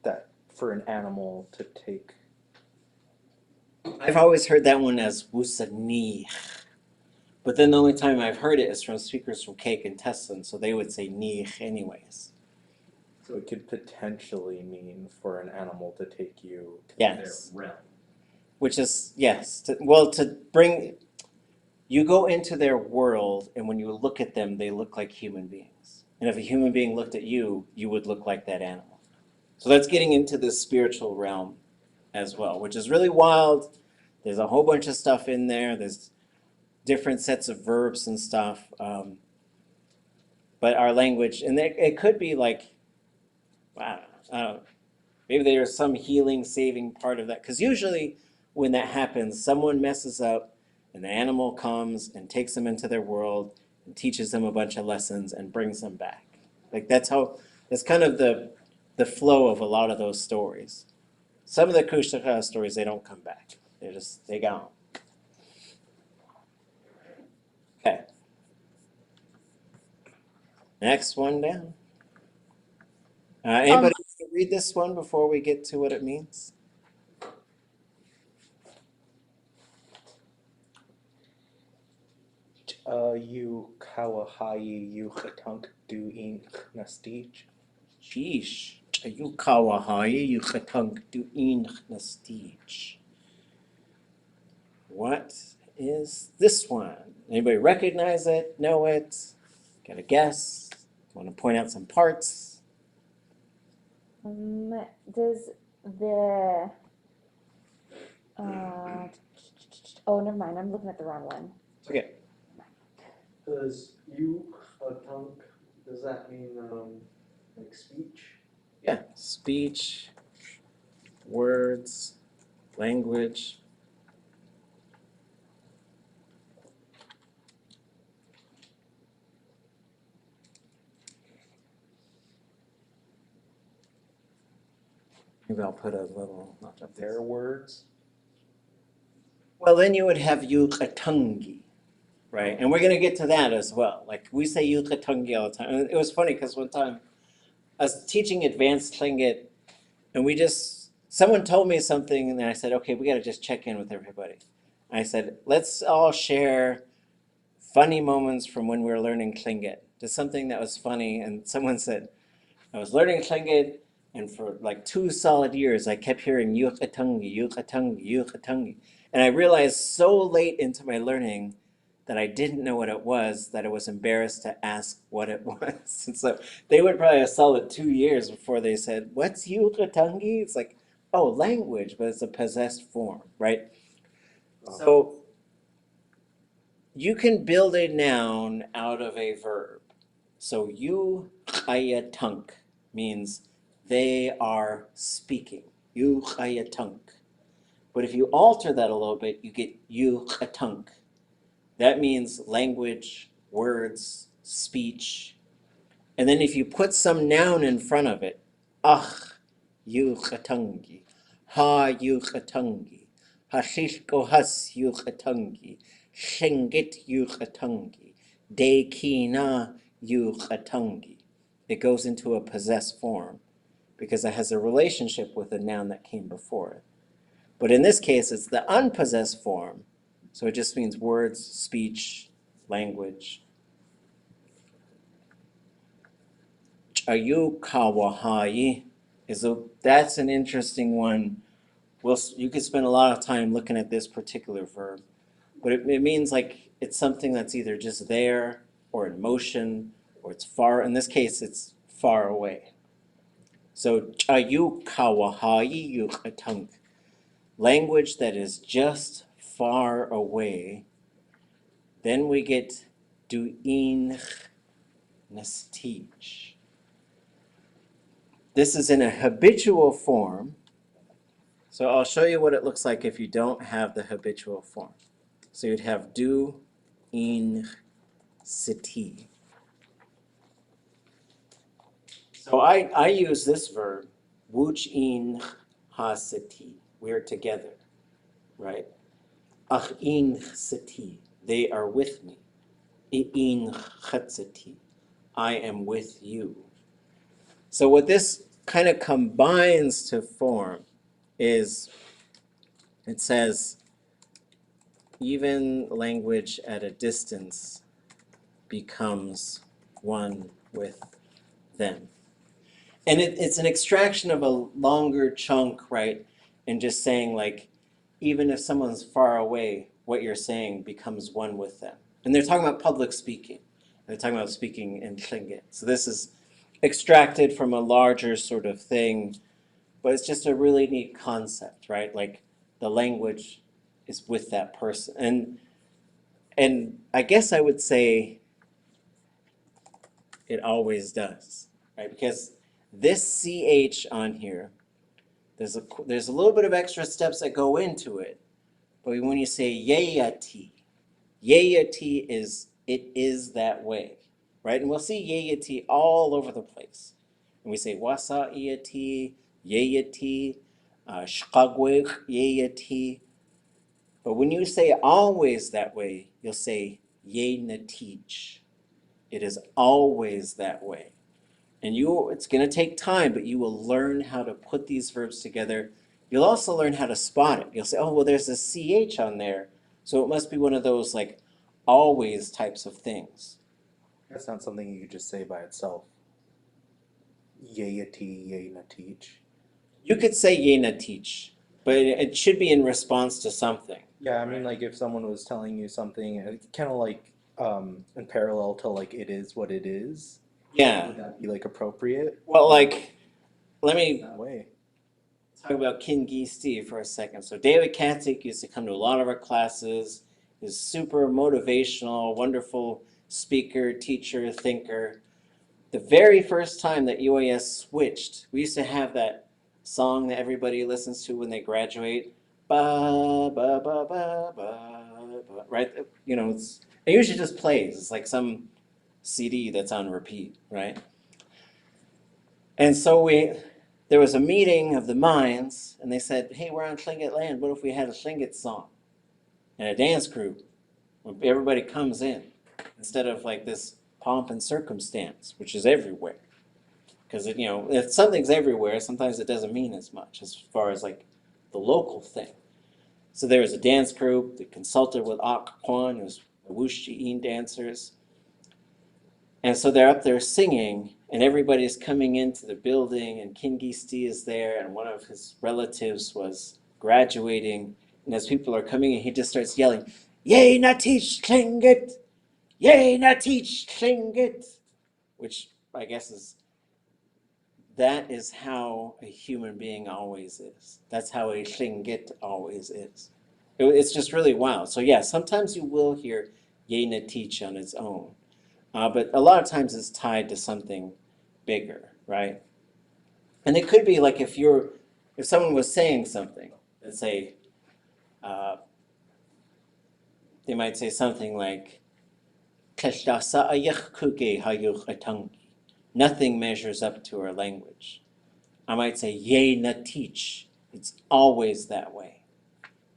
that for an animal to take? I've always heard that one as wusanich. But then the only time I've heard it is from speakers from Cake and Tessin, so they would say nich anyways. So it could potentially mean for an animal to take you to Yes. their realm. Which is, yes, to bring, you go into their world, and when you look at them, they look like human beings. And if a human being looked at you, you would look like that animal. So that's getting into the spiritual realm as well, which is really wild. There's a whole bunch of stuff in there. There's different sets of verbs and stuff. But our language, and it could be like, I don't know, maybe there's some healing, saving part of that. Because usually when that happens, someone messes up and the animal comes and takes them into their world and teaches them a bunch of lessons and brings them back. Like that's kind of the flow of a lot of those stories. Some of the Kushaka stories, they don't come back. They gone. Okay. Next one down. Anybody read this one before we get to what it means? You kawahayi you chatunk do in nastich. Sheesh. You kawahayi you chatunk do in nastich. What is this one? Anybody recognize it? Know it? Got a guess? Want to point out some parts? Does the oh, never mind. I'm looking at the wrong one. Okay. Does you chatunk, does that mean like speech? Yeah, speech, words, language. Maybe I'll put a little notch up there. Their words. Well, then you would have yuchatungi, right? And we're going to get to that as well. Like we say yuchatungi all the time. And it was funny because one time I was teaching advanced Tlingit and someone told me something and then I said, okay, we got to just check in with everybody. I said, let's all share funny moments from when we were learning Tlingit. Just something that was funny. And someone said, I was learning Tlingit and for like 2 solid years, I kept hearing yuchatungi, yuchatungi, yuchatungi. And I realized so late into my learning that I didn't know what it was, that I was embarrassed to ask what it was. And so they would probably a solid 2 years before they said, what's yuchatungi? It's like, oh, language, but it's a possessed form, right? So you can build a noun out of a verb. So yuchayatunk means they are speaking. Yuchayatunk. But if you alter that a little bit, you get yuchatunk. That means language, words, speech. And then if you put some noun in front of it, ach yuchatungi, ha yuchatungi, hashishko has yuchatungi, shengit yuchatungi, de kina yuchatungi. It goes into a possessed form because it has a relationship with the noun that came before it. But in this case, it's the unpossessed form. So it just means words, speech, language. Chayu kawahayi that's an interesting one. You could spend a lot of time looking at this particular verb, but it means like it's something that's either just there or in motion or it's far. In this case, it's far away. So chayu kawahayi yuchatunk. Language that is just far away. Then we get du'in nastich. This is in a habitual form. So I'll show you what it looks like if you don't have the habitual form. So you'd have do in city. So I use this verb, wuch in ha city. We're together, right? Ach in city. They are with me. In chatzati. I am with you. So what this kind of combines to form is it says even language at a distance becomes one with them. And it's an extraction of a longer chunk, right? And just saying like, even if someone's far away, what you're saying becomes one with them. And they're talking about public speaking. They're talking about speaking in Lingít. So this is extracted from a larger sort of thing, but it's just a really neat concept, right? Like the language is with that person. And I guess I would say it always does, right? Because this CH on here, there's a little bit of extra steps that go into it. But when you say yayati is it is that way, right? And we'll see yayati all over the place. And we say wasa iyati, yayati, shkagwech yayati. But when you say always that way, you'll say yenatich. It is always that way. And it's going to take time, but you will learn how to put these verbs together. You'll also learn how to spot it. You'll say, oh, well, there's a CH on there. So it must be one of those like always types of things. That's not something you could just say by itself. Yayati, yayna teach. You could say yena teach, but it should be in response to something. Yeah, I mean, like if someone was telling you something, kind of like in parallel to like it is what it is. Yeah. Would that be like appropriate? Well, like, let me That way. talk about Lingít for a second. So David Katic used to come to a lot of our classes. He's super motivational, wonderful speaker, teacher, thinker. The very first time that UAS switched, we used to have that song that everybody listens to when they graduate. Ba ba ba ba ba ba. Right? You know, it usually just plays. It's like some CD that's on repeat, right? And so there was a meeting of the minds, and they said, hey, we're on Tlingit land. What if we had a Tlingit song and a dance group where everybody comes in instead of like this pomp and circumstance, which is everywhere? Because, you know, if something's everywhere, sometimes it doesn't mean as much as far as like the local thing. So there was a dance group that consulted with Ak Kwan, who's the Wushji'in dancers. And so they're up there singing, and everybody's coming into the building, and Lingít is there, and one of his relatives was graduating. And as people are coming in, he just starts yelling, Yay, Natich Tlingit! Yay, Natich Tlingit! Which I guess that is how a human being always is. That's how a Tlingit always is. It's just really wild. So yeah, sometimes you will hear Yay Natich on its own. But a lot of times it's tied to something bigger, right? And it could be like if someone was saying something, let's say, they might say something like, nothing measures up to our language. I might say, yay na teach. It's always that way,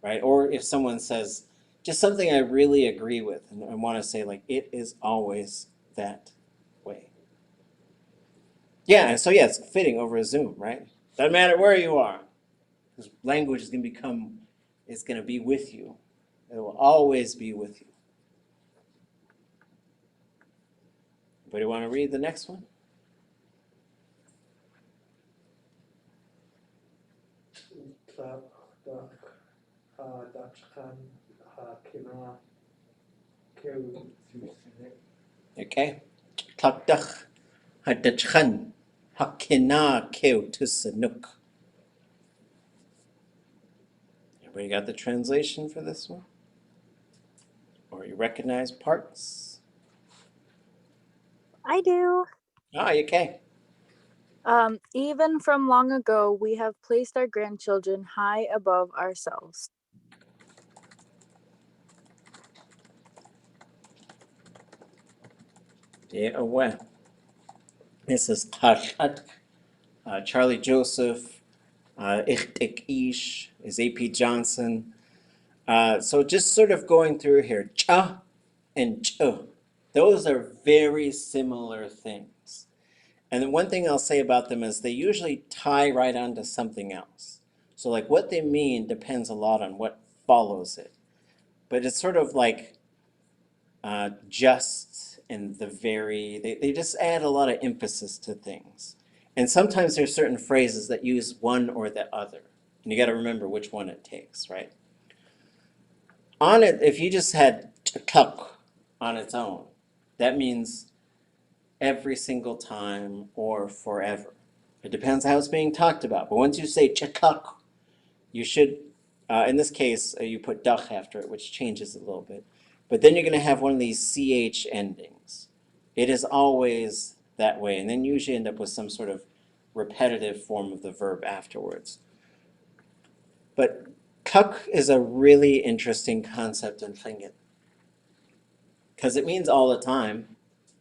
right? Or if someone says just something I really agree with, and I want to say like, it is always that way. Yeah, and so yeah, it's fitting over a Zoom, right? Doesn't matter where you are, because language is going to it's going to be with you. It will always be with you. Anybody want to read the next one? Okay. Tlakdach hadachchan hakina keu tusanuk. Everybody got the translation for this one? Or you recognize parts? I do. Ah, okay. Even from long ago, we have placed our grandchildren high above ourselves. Yeah, well. This is Tarhat, Charlie Joseph, Ich Ish is A.P. Johnson. So just sort of going through here, cha and ch. Those are very similar things. And then one thing I'll say about them is they usually tie right onto something else. So like what they mean depends a lot on what follows it. But it's sort of like just and the very, they just add a lot of emphasis to things. And sometimes there's certain phrases that use one or the other. And you got to remember which one it takes, right? On it, if you just had tuk on its own, that means every single time or forever. It depends how it's being talked about. But once you say chakak, you should, in this case, you put duch after it, which changes it a little bit. But then you're going to have one of these ch endings. It is always that way. And then you usually end up with some sort of repetitive form of the verb afterwards. But tuk is a really interesting concept in Tlingit. Because it means all the time.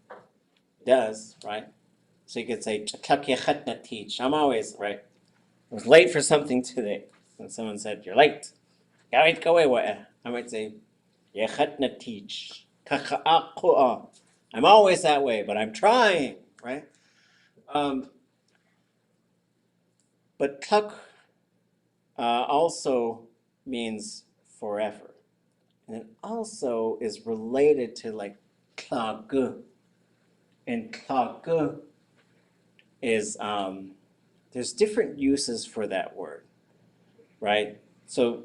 It does, right? So you could say, chakak yechatna teach. I'm always, right? I was late for something today. And someone said, you're late. I might say, yechatna teach. I'm always that way, but I'm trying, right? But tuk also means forever. and it also is related to like klagu. And klagu is, there's different uses for that word, right? So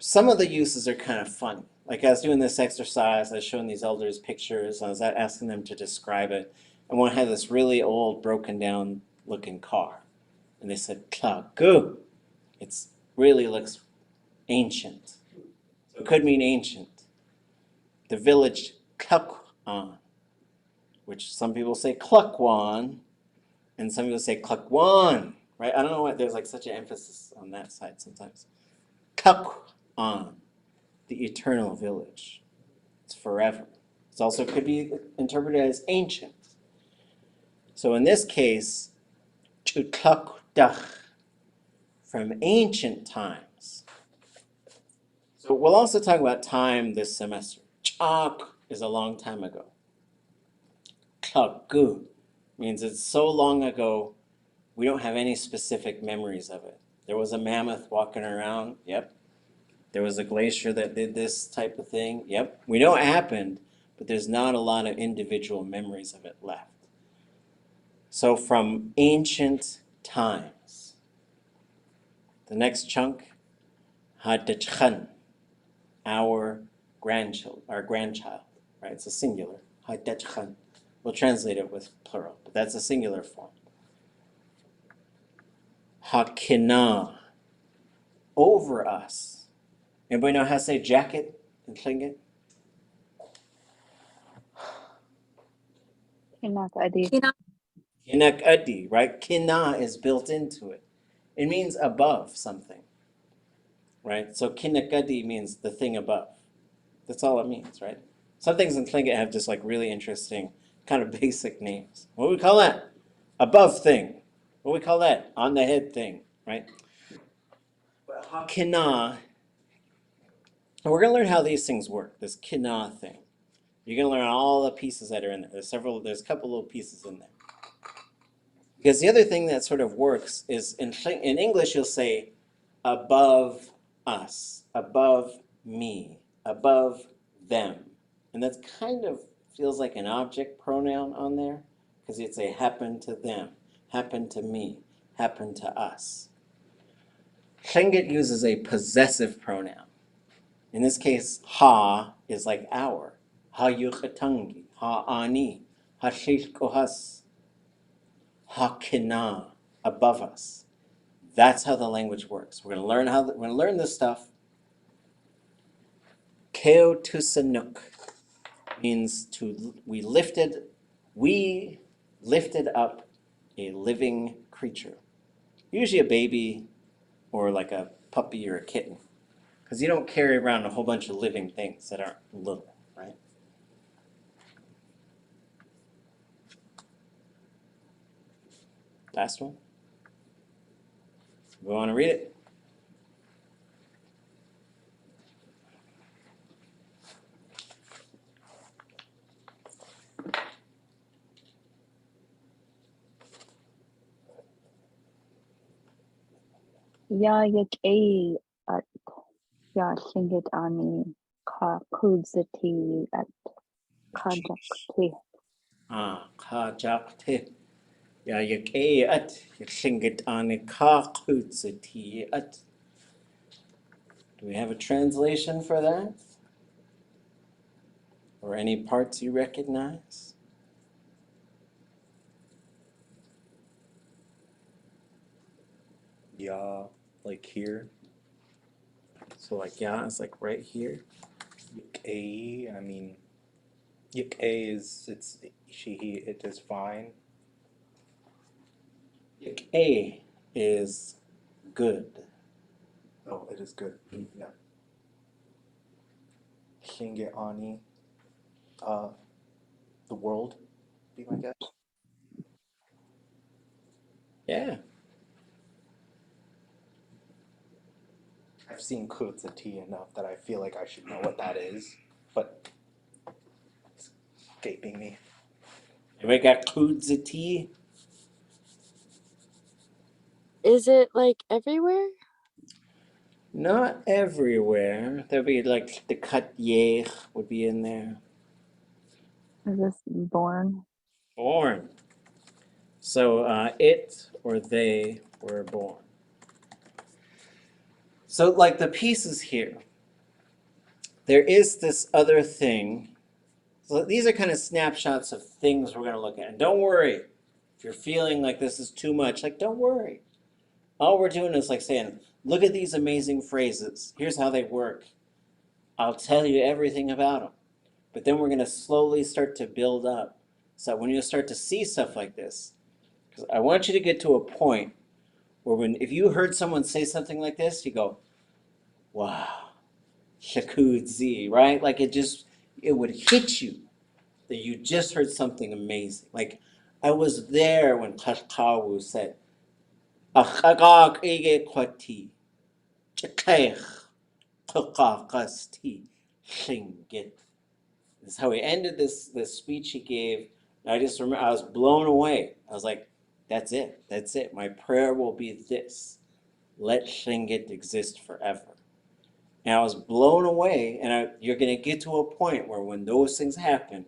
some of the uses are kind of funny. Like I was doing this exercise, I was showing these elders pictures, I was asking them to describe it. And one had this really old, broken down looking car. And they said, klagu. It's really looks ancient. So it could mean ancient. The village Klukwan, which some people say Klukwan, and some people say Klukwan, right? I don't know why there's like such an emphasis on that side sometimes. Klukwan, the eternal village. It's forever. It also could be interpreted as ancient. So in this case, Chutlakdach, from ancient times. So we'll also talk about time this semester. Chak is a long time ago. Klagu means it's so long ago, we don't have any specific memories of it. There was a mammoth walking around, yep. There was a glacier that did this type of thing, yep. We know it happened, but there's not a lot of individual memories of it left. So from ancient times. The next chunk, hadachchan, our grandchild, right? It's a singular, hadachchan. We'll translate it with plural, but that's a singular form. Hakina, over us. Anybody know how to say jacket in Tlingit? Kinak adi. Kinak adi, right? Kina is built into it. It means above something, right? So kinak adi means the thing above. That's all it means, right? Some things in Tlingit have just like really interesting kind of basic names. What do we call that? Above thing. What do we call that? On the head thing, right? But hakina, and we're going to learn how these things work, this kina thing. You're going to learn all the pieces that are in there. There's a couple little pieces in there. Because the other thing that sort of works is in English, you'll say above us, above me, above them. And that kind of feels like an object pronoun on there, because you'd say happen to them, happen to me, happen to us. Tlingit uses a possessive pronoun. In this case, ha is like our. Ha yuchatangi, ha ani, ha shishkohas, ha kina, above us. That's how the language works. We're going to learn this stuff. Keo tusanuk means we lifted up a living creature. Usually a baby or like a puppy or a kitten. Because you don't carry around a whole bunch of living things that aren't little, right? Last one. We want to read it? Ya yakay at ya Lingít ani ka kudzati at kajakti. Kajakti. Ya yakay at Lingít ani ka kudzati at. Do we have a translation for that? Or any parts you recognize? Yeah, like here. So like yeah, it's like right here. Yik A, I mean, Yik A is, it's, she, he, it is fine. Yik A is good. Oh, it is good. Yeah. Lingít ani, the world, be my guess. Yeah. I've seen kudzati enough that I feel like I should know what that is, but it's escaping me. Anybody got kudzati? Is it like everywhere? Not everywhere. There'll be like the kat yech would be in there. Is this born? Born. So it or they were born. So like the pieces here, there is this other thing. So these are kind of snapshots of things we're going to look at. And don't worry if you're feeling like this is too much, like don't worry. All we're doing is like saying, look at these amazing phrases. Here's how they work. I'll tell you everything about them. But then we're going to slowly start to build up. So when you start to see stuff like this, because I want you to get to a point where if you heard someone say something like this, you go, wow, shakudzi, right? Like it would hit you that you just heard something amazing. Like I was there when Tashkawu said, "Achagag ige kwati, chakech tukakasti shingit." This is how he ended this speech he gave. And I just remember I was blown away. I was like, that's it. That's it. My prayer will be this. Let Shingit exist forever. And I was blown away. And you're going to get to a point where when those things happen,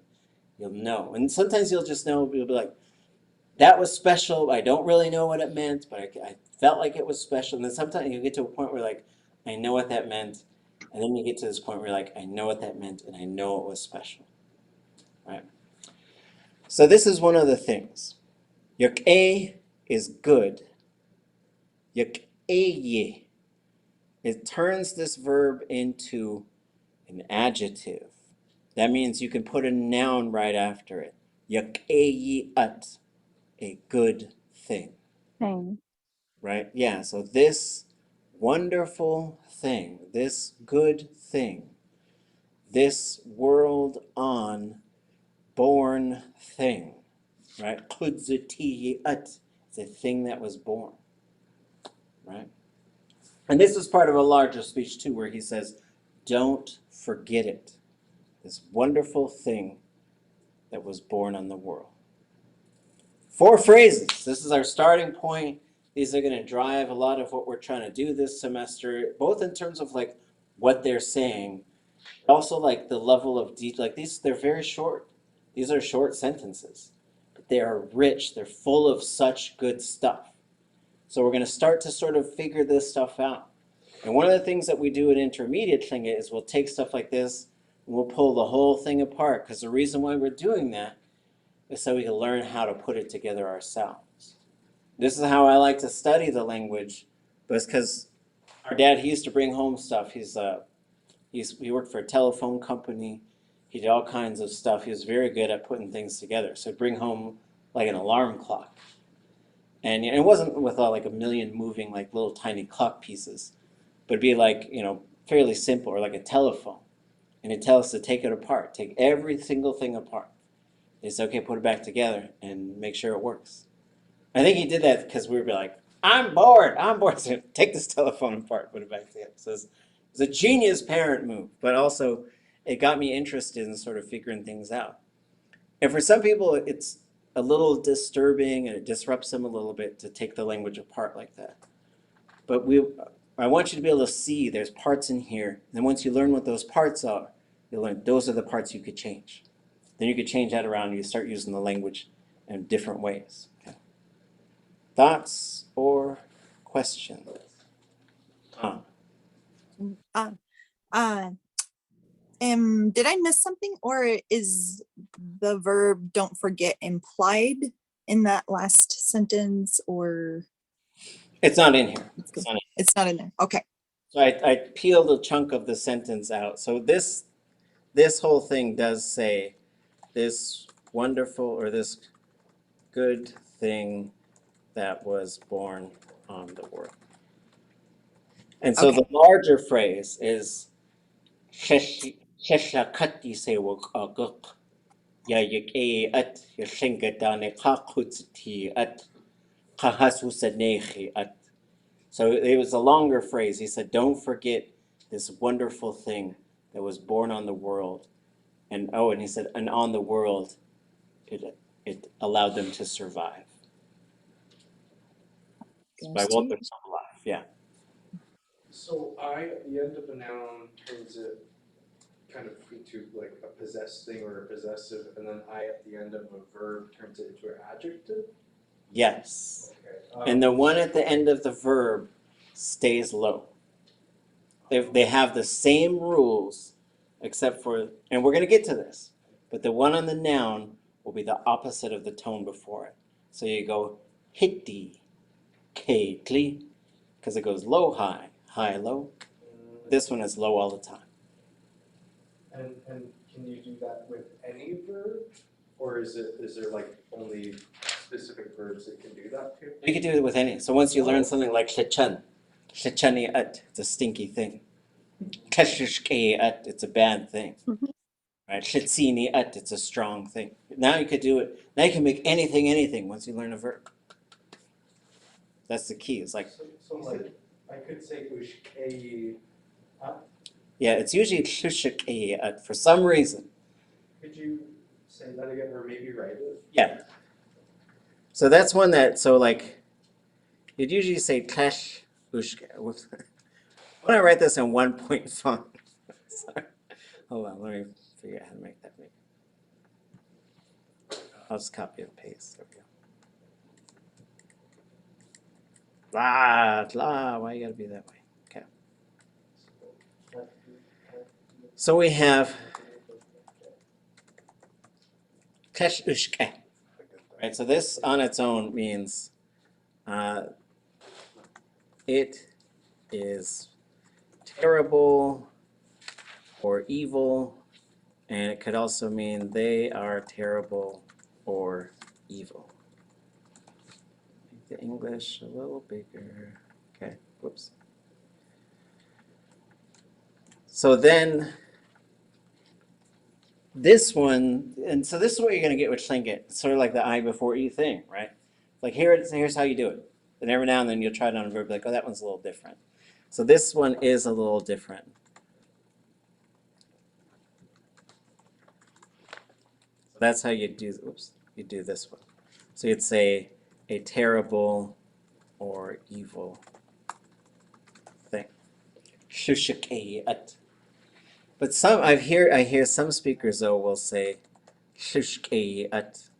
you'll know. And sometimes you'll just know, you'll be like, that was special. I don't really know what it meant, but I felt like it was special. And then sometimes you get to a point where like, I know what that meant. And then you get to this point where you're like, I know what that meant and I know it was special. Right? So this is one of the things. Yak-a is good. Yak-a-ye. It turns this verb into an adjective. That means you can put a noun right after it. Yak-a-ye-at, a good thing. Thing. Right? Yeah, so this wonderful thing, this good thing, this world on born thing, right? Kudzatiyi'at, it's a thing that was born, right? And this is part of a larger speech too, where he says, don't forget it. This wonderful thing that was born on the world. 4 phrases. This is our starting point. These are going to drive a lot of what we're trying to do this semester, both in terms of like what they're saying, also like the level of detail. Like they're very short. These are short sentences. But they are rich. They're full of such good stuff. So we're going to start to sort of figure this stuff out. And one of the things that we do at intermediate Lingít is we'll take stuff like this and we'll pull the whole thing apart. Because the reason why we're doing that is so we can learn how to put it together ourselves. This is how I like to study the language, but it's because our dad, he used to bring home stuff. He worked for a telephone company. He did all kinds of stuff. He was very good at putting things together. So he'd bring home like an alarm clock. And it wasn't with like a million moving like little tiny clock pieces, but it'd be like, fairly simple, or like a telephone. And he'd tell us to take it apart, take every single thing apart. He said, okay, put it back together and make sure it works. I think he did that because we were like, I'm bored. So take this telephone apart, put it back together. So it's a genius parent move, but also it got me interested in sort of figuring things out. And for some people, it's a little disturbing and it disrupts them a little bit to take the language apart like that. But I want you to be able to see there's parts in here. And then once you learn what those parts are, you'll learn those are the parts you could change. Then you could change that around and you start using the language in different ways. Okay. Thoughts or questions? Did I miss something, or is the verb "don't forget" implied in that last sentence, or It's not in here. It's not in there. Okay. So I peeled a chunk of the sentence out. So this whole thing does say this wonderful or this good thing that was born on the world. And so the larger phrase is Sheshakati sewak ya yake at yashingadane kakuti at kahasusanehi at. So it was a longer phrase. He said, don't forget this wonderful thing that was born on the world. And he said, and on the world, it allowed them to survive. By what they're alive, yeah. So I at the end of a noun turns it kind of into like a possessed thing or a possessive, and then I at the end of a verb turns it into an adjective? Yes. Okay. And the one at the end of the verb stays low. They have the same rules, except for, and we're going to get to this, but the one on the noun will be the opposite of the tone before it. So you go hitti, kately, because it goes low, high, high, low. This one is low all the time. And can you do that with any verb? Or is there like only specific verbs that can do that too? You can do it with any. So once you learn something like shichan, shichani ut, it's a stinky thing. Kashishke ut, it's a bad thing. Right? Shitsini ut, it's a strong thing. Now you could do it. Now you can make anything once you learn a verb. That's the key. It's like So like I could say ushkei up. yeah, it's usually shishike ut for some reason. Could you say that again or maybe write it? Yeah. So that's one that so like you'd usually say kash ushke. When I write this in 1 point font. Sorry. Hold on, let me figure out how to make that big. I'll just copy and paste. There we go. Why you gotta be that way? Okay. So we have kesh ushke. Right, so this on its own means it is terrible or evil, and it could also mean they are terrible or evil. Make the English a little bigger. Okay, whoops. So then this one, and so this is what you're going to get with Lingít. It's sort of like the I before E thing, right? Like here's how you do it. And every now and then you'll try it on a verb like, oh, that one's a little different. So this one is a little different. So that's how you do, oops, you do this one. So you'd say a terrible or evil thing. Shushakayat. But some I hear some speakers though will say shushkayat,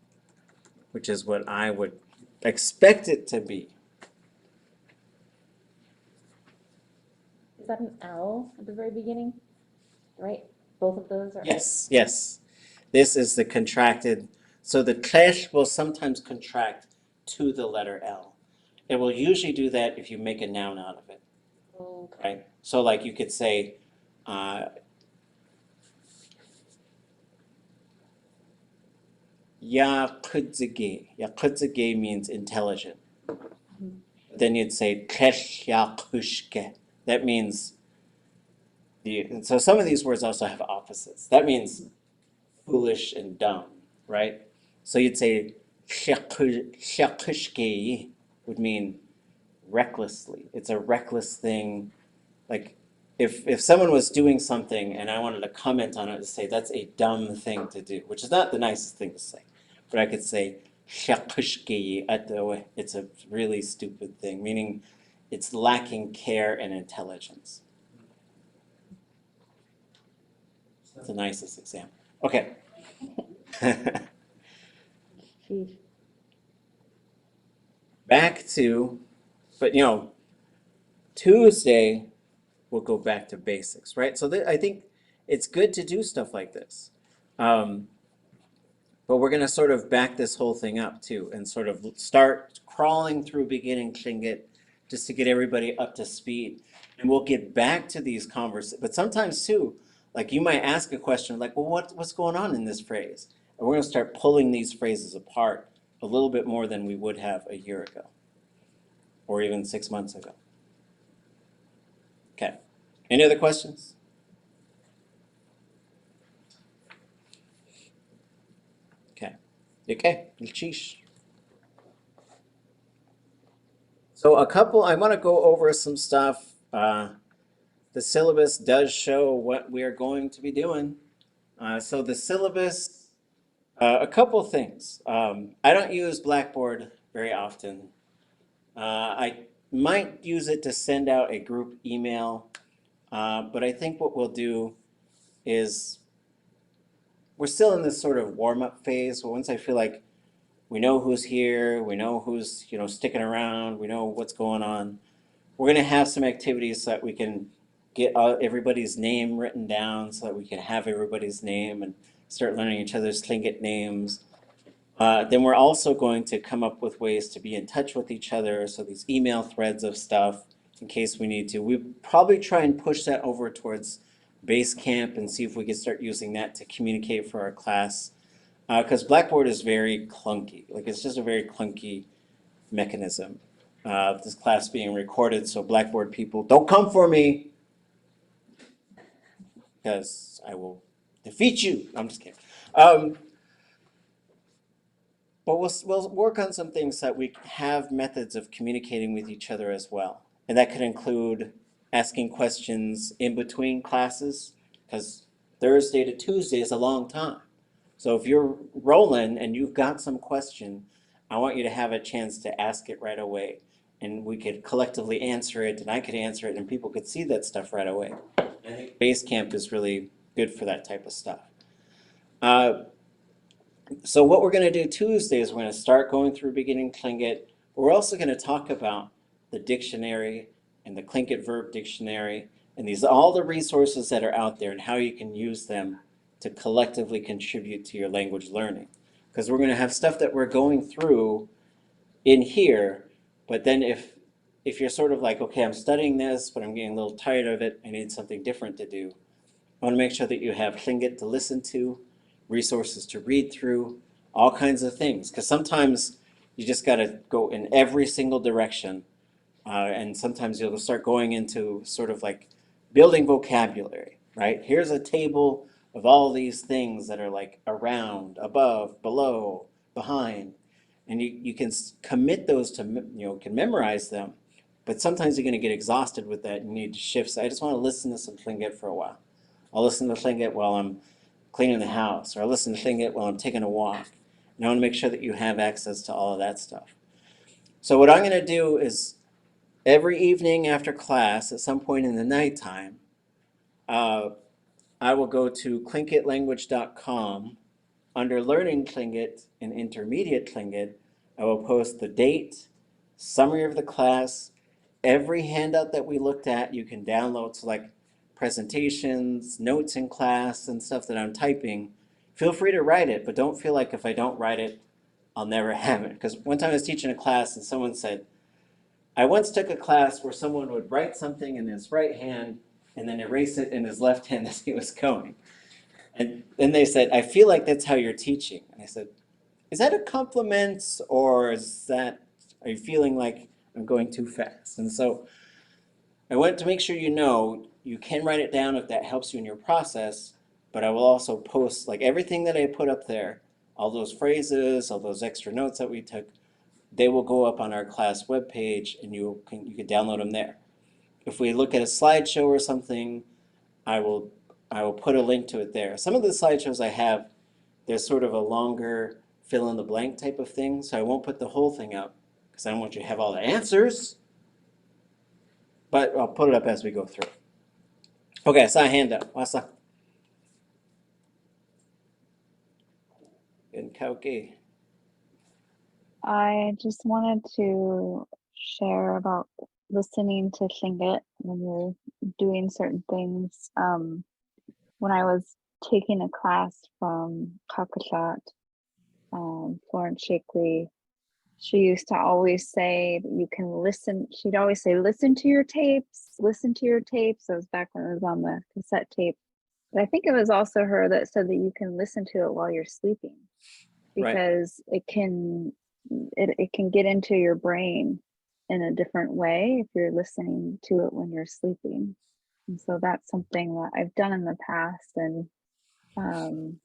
which is what I would expect it to be. Is that an L at the very beginning? Right? Both of those are. Yes, yes. This is the contracted. So the klesh will sometimes contract to the letter L. It will usually do that if you make a noun out of it. Okay. Right? So like you could say, Yakutzige. Yakutzige means intelligent. Then you'd say klesh yakushke. That means so some of these words also have opposites. That means foolish and dumb, right? So you'd say shakushke would mean recklessly. It's a reckless thing. Like if someone was doing something and I wanted to comment on it to say that's a dumb thing to do, which is not the nicest thing to say, but I could say shakushke, it's a really stupid thing, meaning it's lacking care and intelligence. That's the nicest example. Okay. Back to, but Tuesday we'll go back to basics, right? So I think it's good to do stuff like this. But we're going to sort of back this whole thing up too and sort of start crawling through beginning Lingít just to get everybody up to speed. And we'll get back to these conversations. But sometimes too, like you might ask a question like, well, what's going on in this phrase? And we're going to start pulling these phrases apart a little bit more than we would have a year ago or even 6 months ago. Okay. Any other questions? Okay. Okay. So I want to go over some stuff. The syllabus does show what we are going to be doing. So the syllabus, a couple things. I don't use Blackboard very often. I might use it to send out a group email, but I think what we'll do is we're still in this sort of warm-up phase. But once I feel like we know who's here, we know who's sticking around, we know what's going on, we're going to have some activities so that we can get everybody's name written down, so that we can have everybody's name and start learning each other's Tlingit names. Then we're also going to come up with ways to be in touch with each other, so these email threads of stuff in case we need to. We probably try and push that over towards Basecamp and see if we can start using that to communicate for our class. Because Blackboard is very clunky. Like, it's just a very clunky mechanism. This class being recorded, so Blackboard people, don't come for me, because I will defeat you. I'm just kidding. But we'll work on some things that we have methods of communicating with each other as well. And that could include asking questions in between classes, because Thursday to Tuesday is a long time. So if you're rolling and you've got some question, I want you to have a chance to ask it right away. And we could collectively answer it, and I could answer it, and people could see that stuff right away. I think Basecamp is really good for that type of stuff. So what we're going to do Tuesday is we're going to start going through beginning Tlingit. We're also going to talk about the dictionary and the Tlingit verb dictionary and all the resources that are out there and how you can use them to collectively contribute to your language learning. Because we're going to have stuff that we're going through in here, but then if you're sort of like, okay, I'm studying this, but I'm getting a little tired of it, I need something different to do, I want to make sure that you have Tlingit to listen to, resources to read through, all kinds of things. Because sometimes you just got to go in every single direction. And sometimes you'll start going into sort of like building vocabulary, right? Here's a table of all these things that are like around, above, below, behind. And you can commit those to, can memorize them. But sometimes you're going to get exhausted with that. You need to shift. So I just want to listen to some Tlingit for a while. I'll listen to Tlingit while I'm cleaning the house, or I listen to Lingít while I'm taking a walk. And I want to make sure that you have access to all of that stuff. So what I'm going to do is every evening after class, at some point in the nighttime, I will go to tlingitlanguage.com. Under Learning Tlingit and Intermediate Tlingit, I will post the date, summary of the class, every handout that we looked at you can download, so like presentations, notes in class, and stuff that I'm typing. Feel free to write it, but don't feel like if I don't write it, I'll never have it. Because one time I was teaching a class and someone said, I once took a class where someone would write something in his right hand and then erase it in his left hand as he was going. And then they said, I feel like that's how you're teaching. And I said, is that a compliment, or are you feeling like I'm going too fast? And so I want to make sure you can write it down if that helps you in your process, but I will also post like everything that I put up there, all those phrases, all those extra notes that we took, they will go up on our class webpage and you can download them there. If we look at a slideshow or something, I will put a link to it there. Some of the slideshows I have, there's sort of a longer fill in the blank type of thing, so I won't put the whole thing up because I don't want you to have all the answers, but I'll put it up as we go through. Okay, I saw a hand up. Wasa. Kauke. I just wanted to share about listening to Lingít when you're doing certain things. When I was taking a class from Kakashat, Florence Shakely, she used to always say that you can listen. She'd always say, listen to your tapes, listen to your tapes. That was back when it was on the cassette tape. But I think it was also her that said that you can listen to it while you're sleeping, because it can get into your brain in a different way if you're listening to it when you're sleeping. And so that's something that I've done in the past, and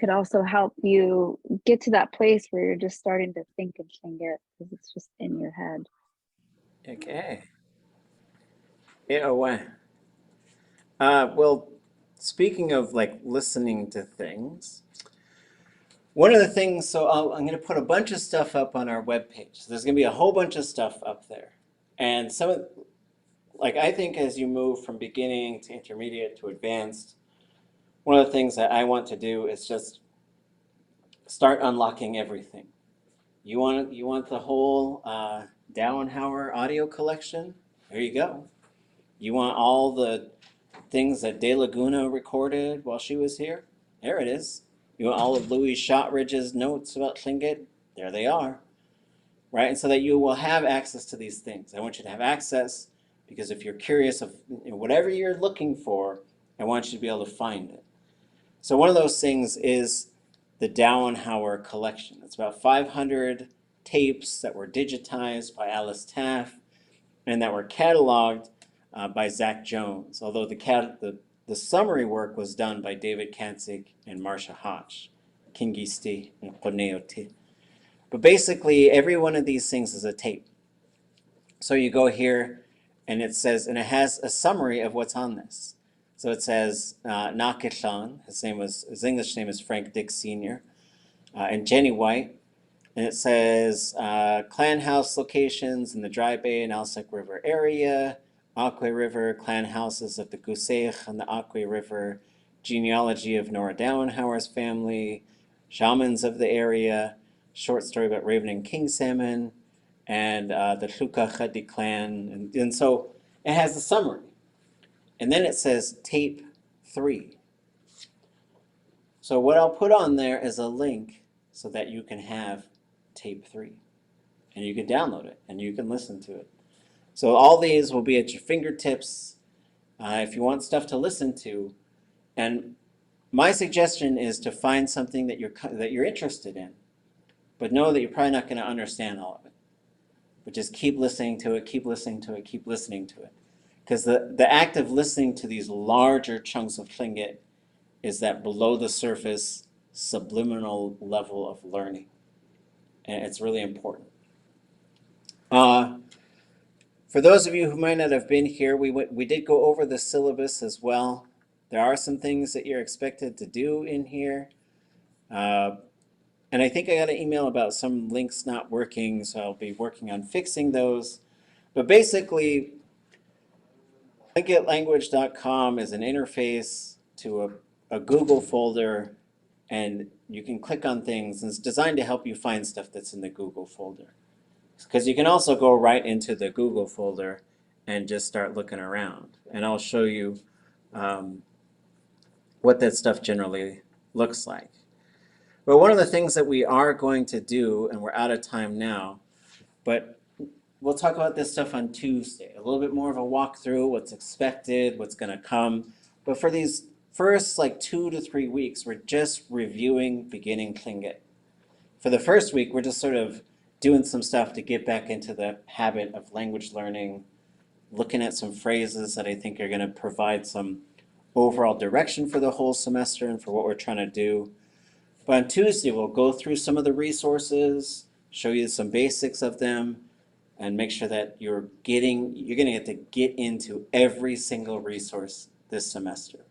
could also help you get to that place where you're just starting to think and Tlingit because it's just in your head. Okay. Yeah, why? Well, speaking of like listening to things, one of the things, so I'm going to put a bunch of stuff up on our webpage. So there's going to be a whole bunch of stuff up there. And some of, like, I think as you move from beginning to intermediate to advanced, one of the things that I want to do is just start unlocking everything. You want the whole Dowenhauer audio collection? There you go. You want all the things that De Laguna recorded while she was here? There it is. You want all of Louis Shotridge's notes about Tlingit? There they are. Right? And so that you will have access to these things. I want you to have access because if you're curious of whatever you're looking for, I want you to be able to find it. So one of those things is the Dowenhauer collection. It's about 500 tapes that were digitized by Alice Taff and that were cataloged by Zach Jones, although the summary work was done by David Katzig and Marcia Hodge, Kingisti and Qoneoti. But basically, every one of these things is a tape. So you go here, and it says, and it has a summary of what's on this. So it says Nakishan, his English name is Frank Dick Sr., and Jenny White. And it says clan house locations in the Dry Bay and Alsek River area, Aquay River, clan houses of the Guseich and the Aquay River, genealogy of Nora Dowenhauer's family, shamans of the area, short story about Raven and King Salmon, and the Shuka Khadi clan. And so it has a summary. And then it says tape 3. So what I'll put on there is a link so that you can have tape 3. And you can download it and you can listen to it. So all these will be at your fingertips if you want stuff to listen to. And my suggestion is to find something that you're interested in, but know that you're probably not going to understand all of it. But just keep listening to it, keep listening to it, keep listening to it. Because the act of listening to these larger chunks of Tlingit is that below the surface subliminal level of learning. And it's really important. For those of you who might not have been here, we did go over the syllabus as well. There are some things that you're expected to do in here. And I think I got an email about some links not working, so I'll be working on fixing those. But basically, linkitlanguage.com is an interface to a Google folder, and you can click on things, and it's designed to help you find stuff that's in the Google folder. Because you can also go right into the Google folder and just start looking around. And I'll show you what that stuff generally looks like. But one of the things that we are going to do, and we're out of time now, but we'll talk about this stuff on Tuesday. A little bit more of a walkthrough, what's expected, what's going to come. But for these first 2 to 3 weeks, we're just reviewing beginning Tlingit. For the first week, we're just sort of doing some stuff to get back into the habit of language learning, looking at some phrases that I think are going to provide some overall direction for the whole semester and for what we're trying to do. But on Tuesday, we'll go through some of the resources, show you some basics of them, and make sure that you're going to get into every single resource this semester.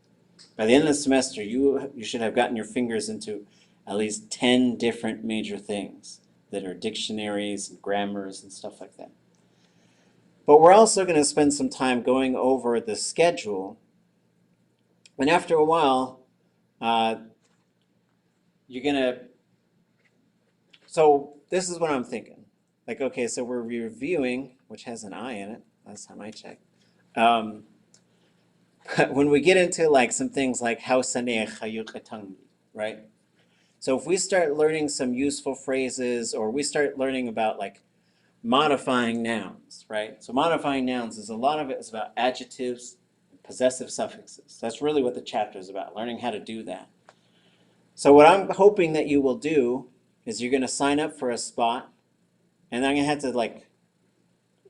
By the end of the semester, you should have gotten your fingers into at least 10 different major things that are dictionaries and grammars and stuff like that. But we're also going to spend some time going over the schedule. And after a while, you're going to, so this is what I'm thinking. Okay, so we're reviewing, which has an I in it, last time I checked. When we get into some things like right? So if we start learning some useful phrases, or we start learning about modifying nouns, right? So modifying nouns is a lot of it is about adjectives, possessive suffixes. That's really what the chapter is about, learning how to do that. So what I'm hoping that you will do is you're going to sign up for a spot, and I'm going to have to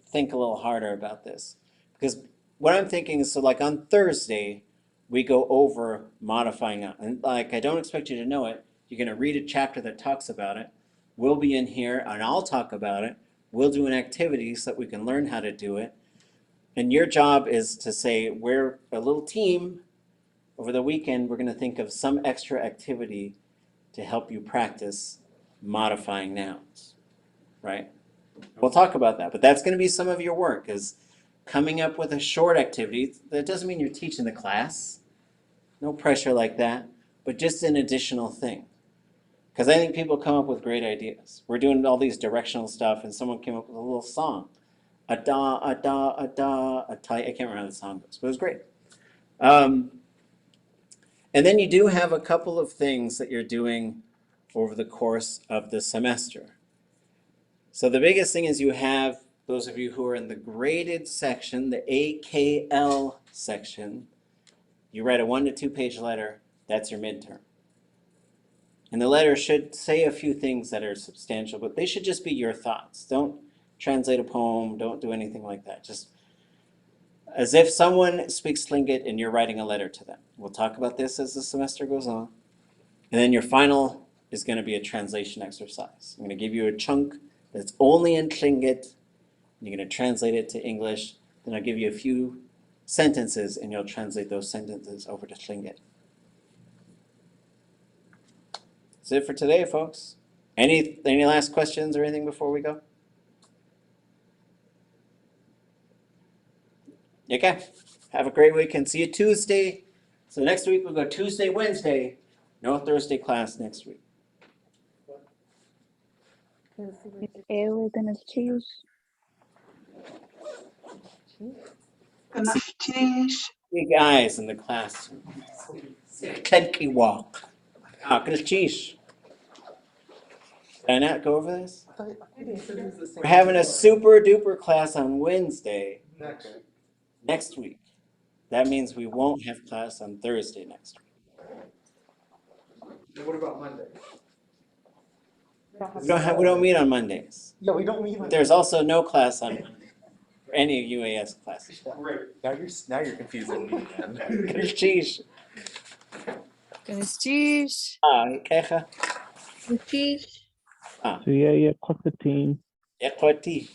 think a little harder about this. Because what I'm thinking is, so on Thursday, we go over modifying nouns. And I don't expect you to know it. You're going to read a chapter that talks about it. We'll be in here, and I'll talk about it. We'll do an activity so that we can learn how to do it. And your job is to say, we're a little team. Over the weekend, we're going to think of some extra activity to help you practice modifying nouns, right? We'll talk about that, but that's going to be some of your work, is coming up with a short activity. That doesn't mean you're teaching the class. No pressure like that, but just an additional thing. Because I think people come up with great ideas. We're doing all these directional stuff, and someone came up with a little song. A-da, a-da, a-da, a-ta. I can't remember how the song goes, but it was great. And then you do have a couple of things that you're doing over the course of the semester. So the biggest thing is you have, those of you who are in the graded section, the AKL section, you write a 1 to 2 page letter, that's your midterm. And the letter should say a few things that are substantial, but they should just be your thoughts. Don't translate a poem, don't do anything like that. Just as if someone speaks Lingít and you're writing a letter to them. We'll talk about this as the semester goes on. And then your final is going to be a translation exercise. I'm going to give you a chunk that's only in Lingít. You're going to translate it to English. Then I'll give you a few sentences and you'll translate those sentences over to Lingít. That's it for today, folks. Any last questions or anything before we go? Okay. Have a great weekend. See you Tuesday. So next week we'll go Tuesday, Wednesday. No Thursday class next week. Big eyes in the classroom. Kenki walk. Cheese. Did I not go over this? We're having a super duper class on Wednesday next week. That means we won't have class on Thursday next week. And what about Monday? We don't meet on Mondays. Yeah, we don't meet on. There's also no class on Monday for any UAS classes. Right. Now you're confusing me again. Cheese. Cheese. Kecha. Cheese. So yeah, Kosatin. Equati.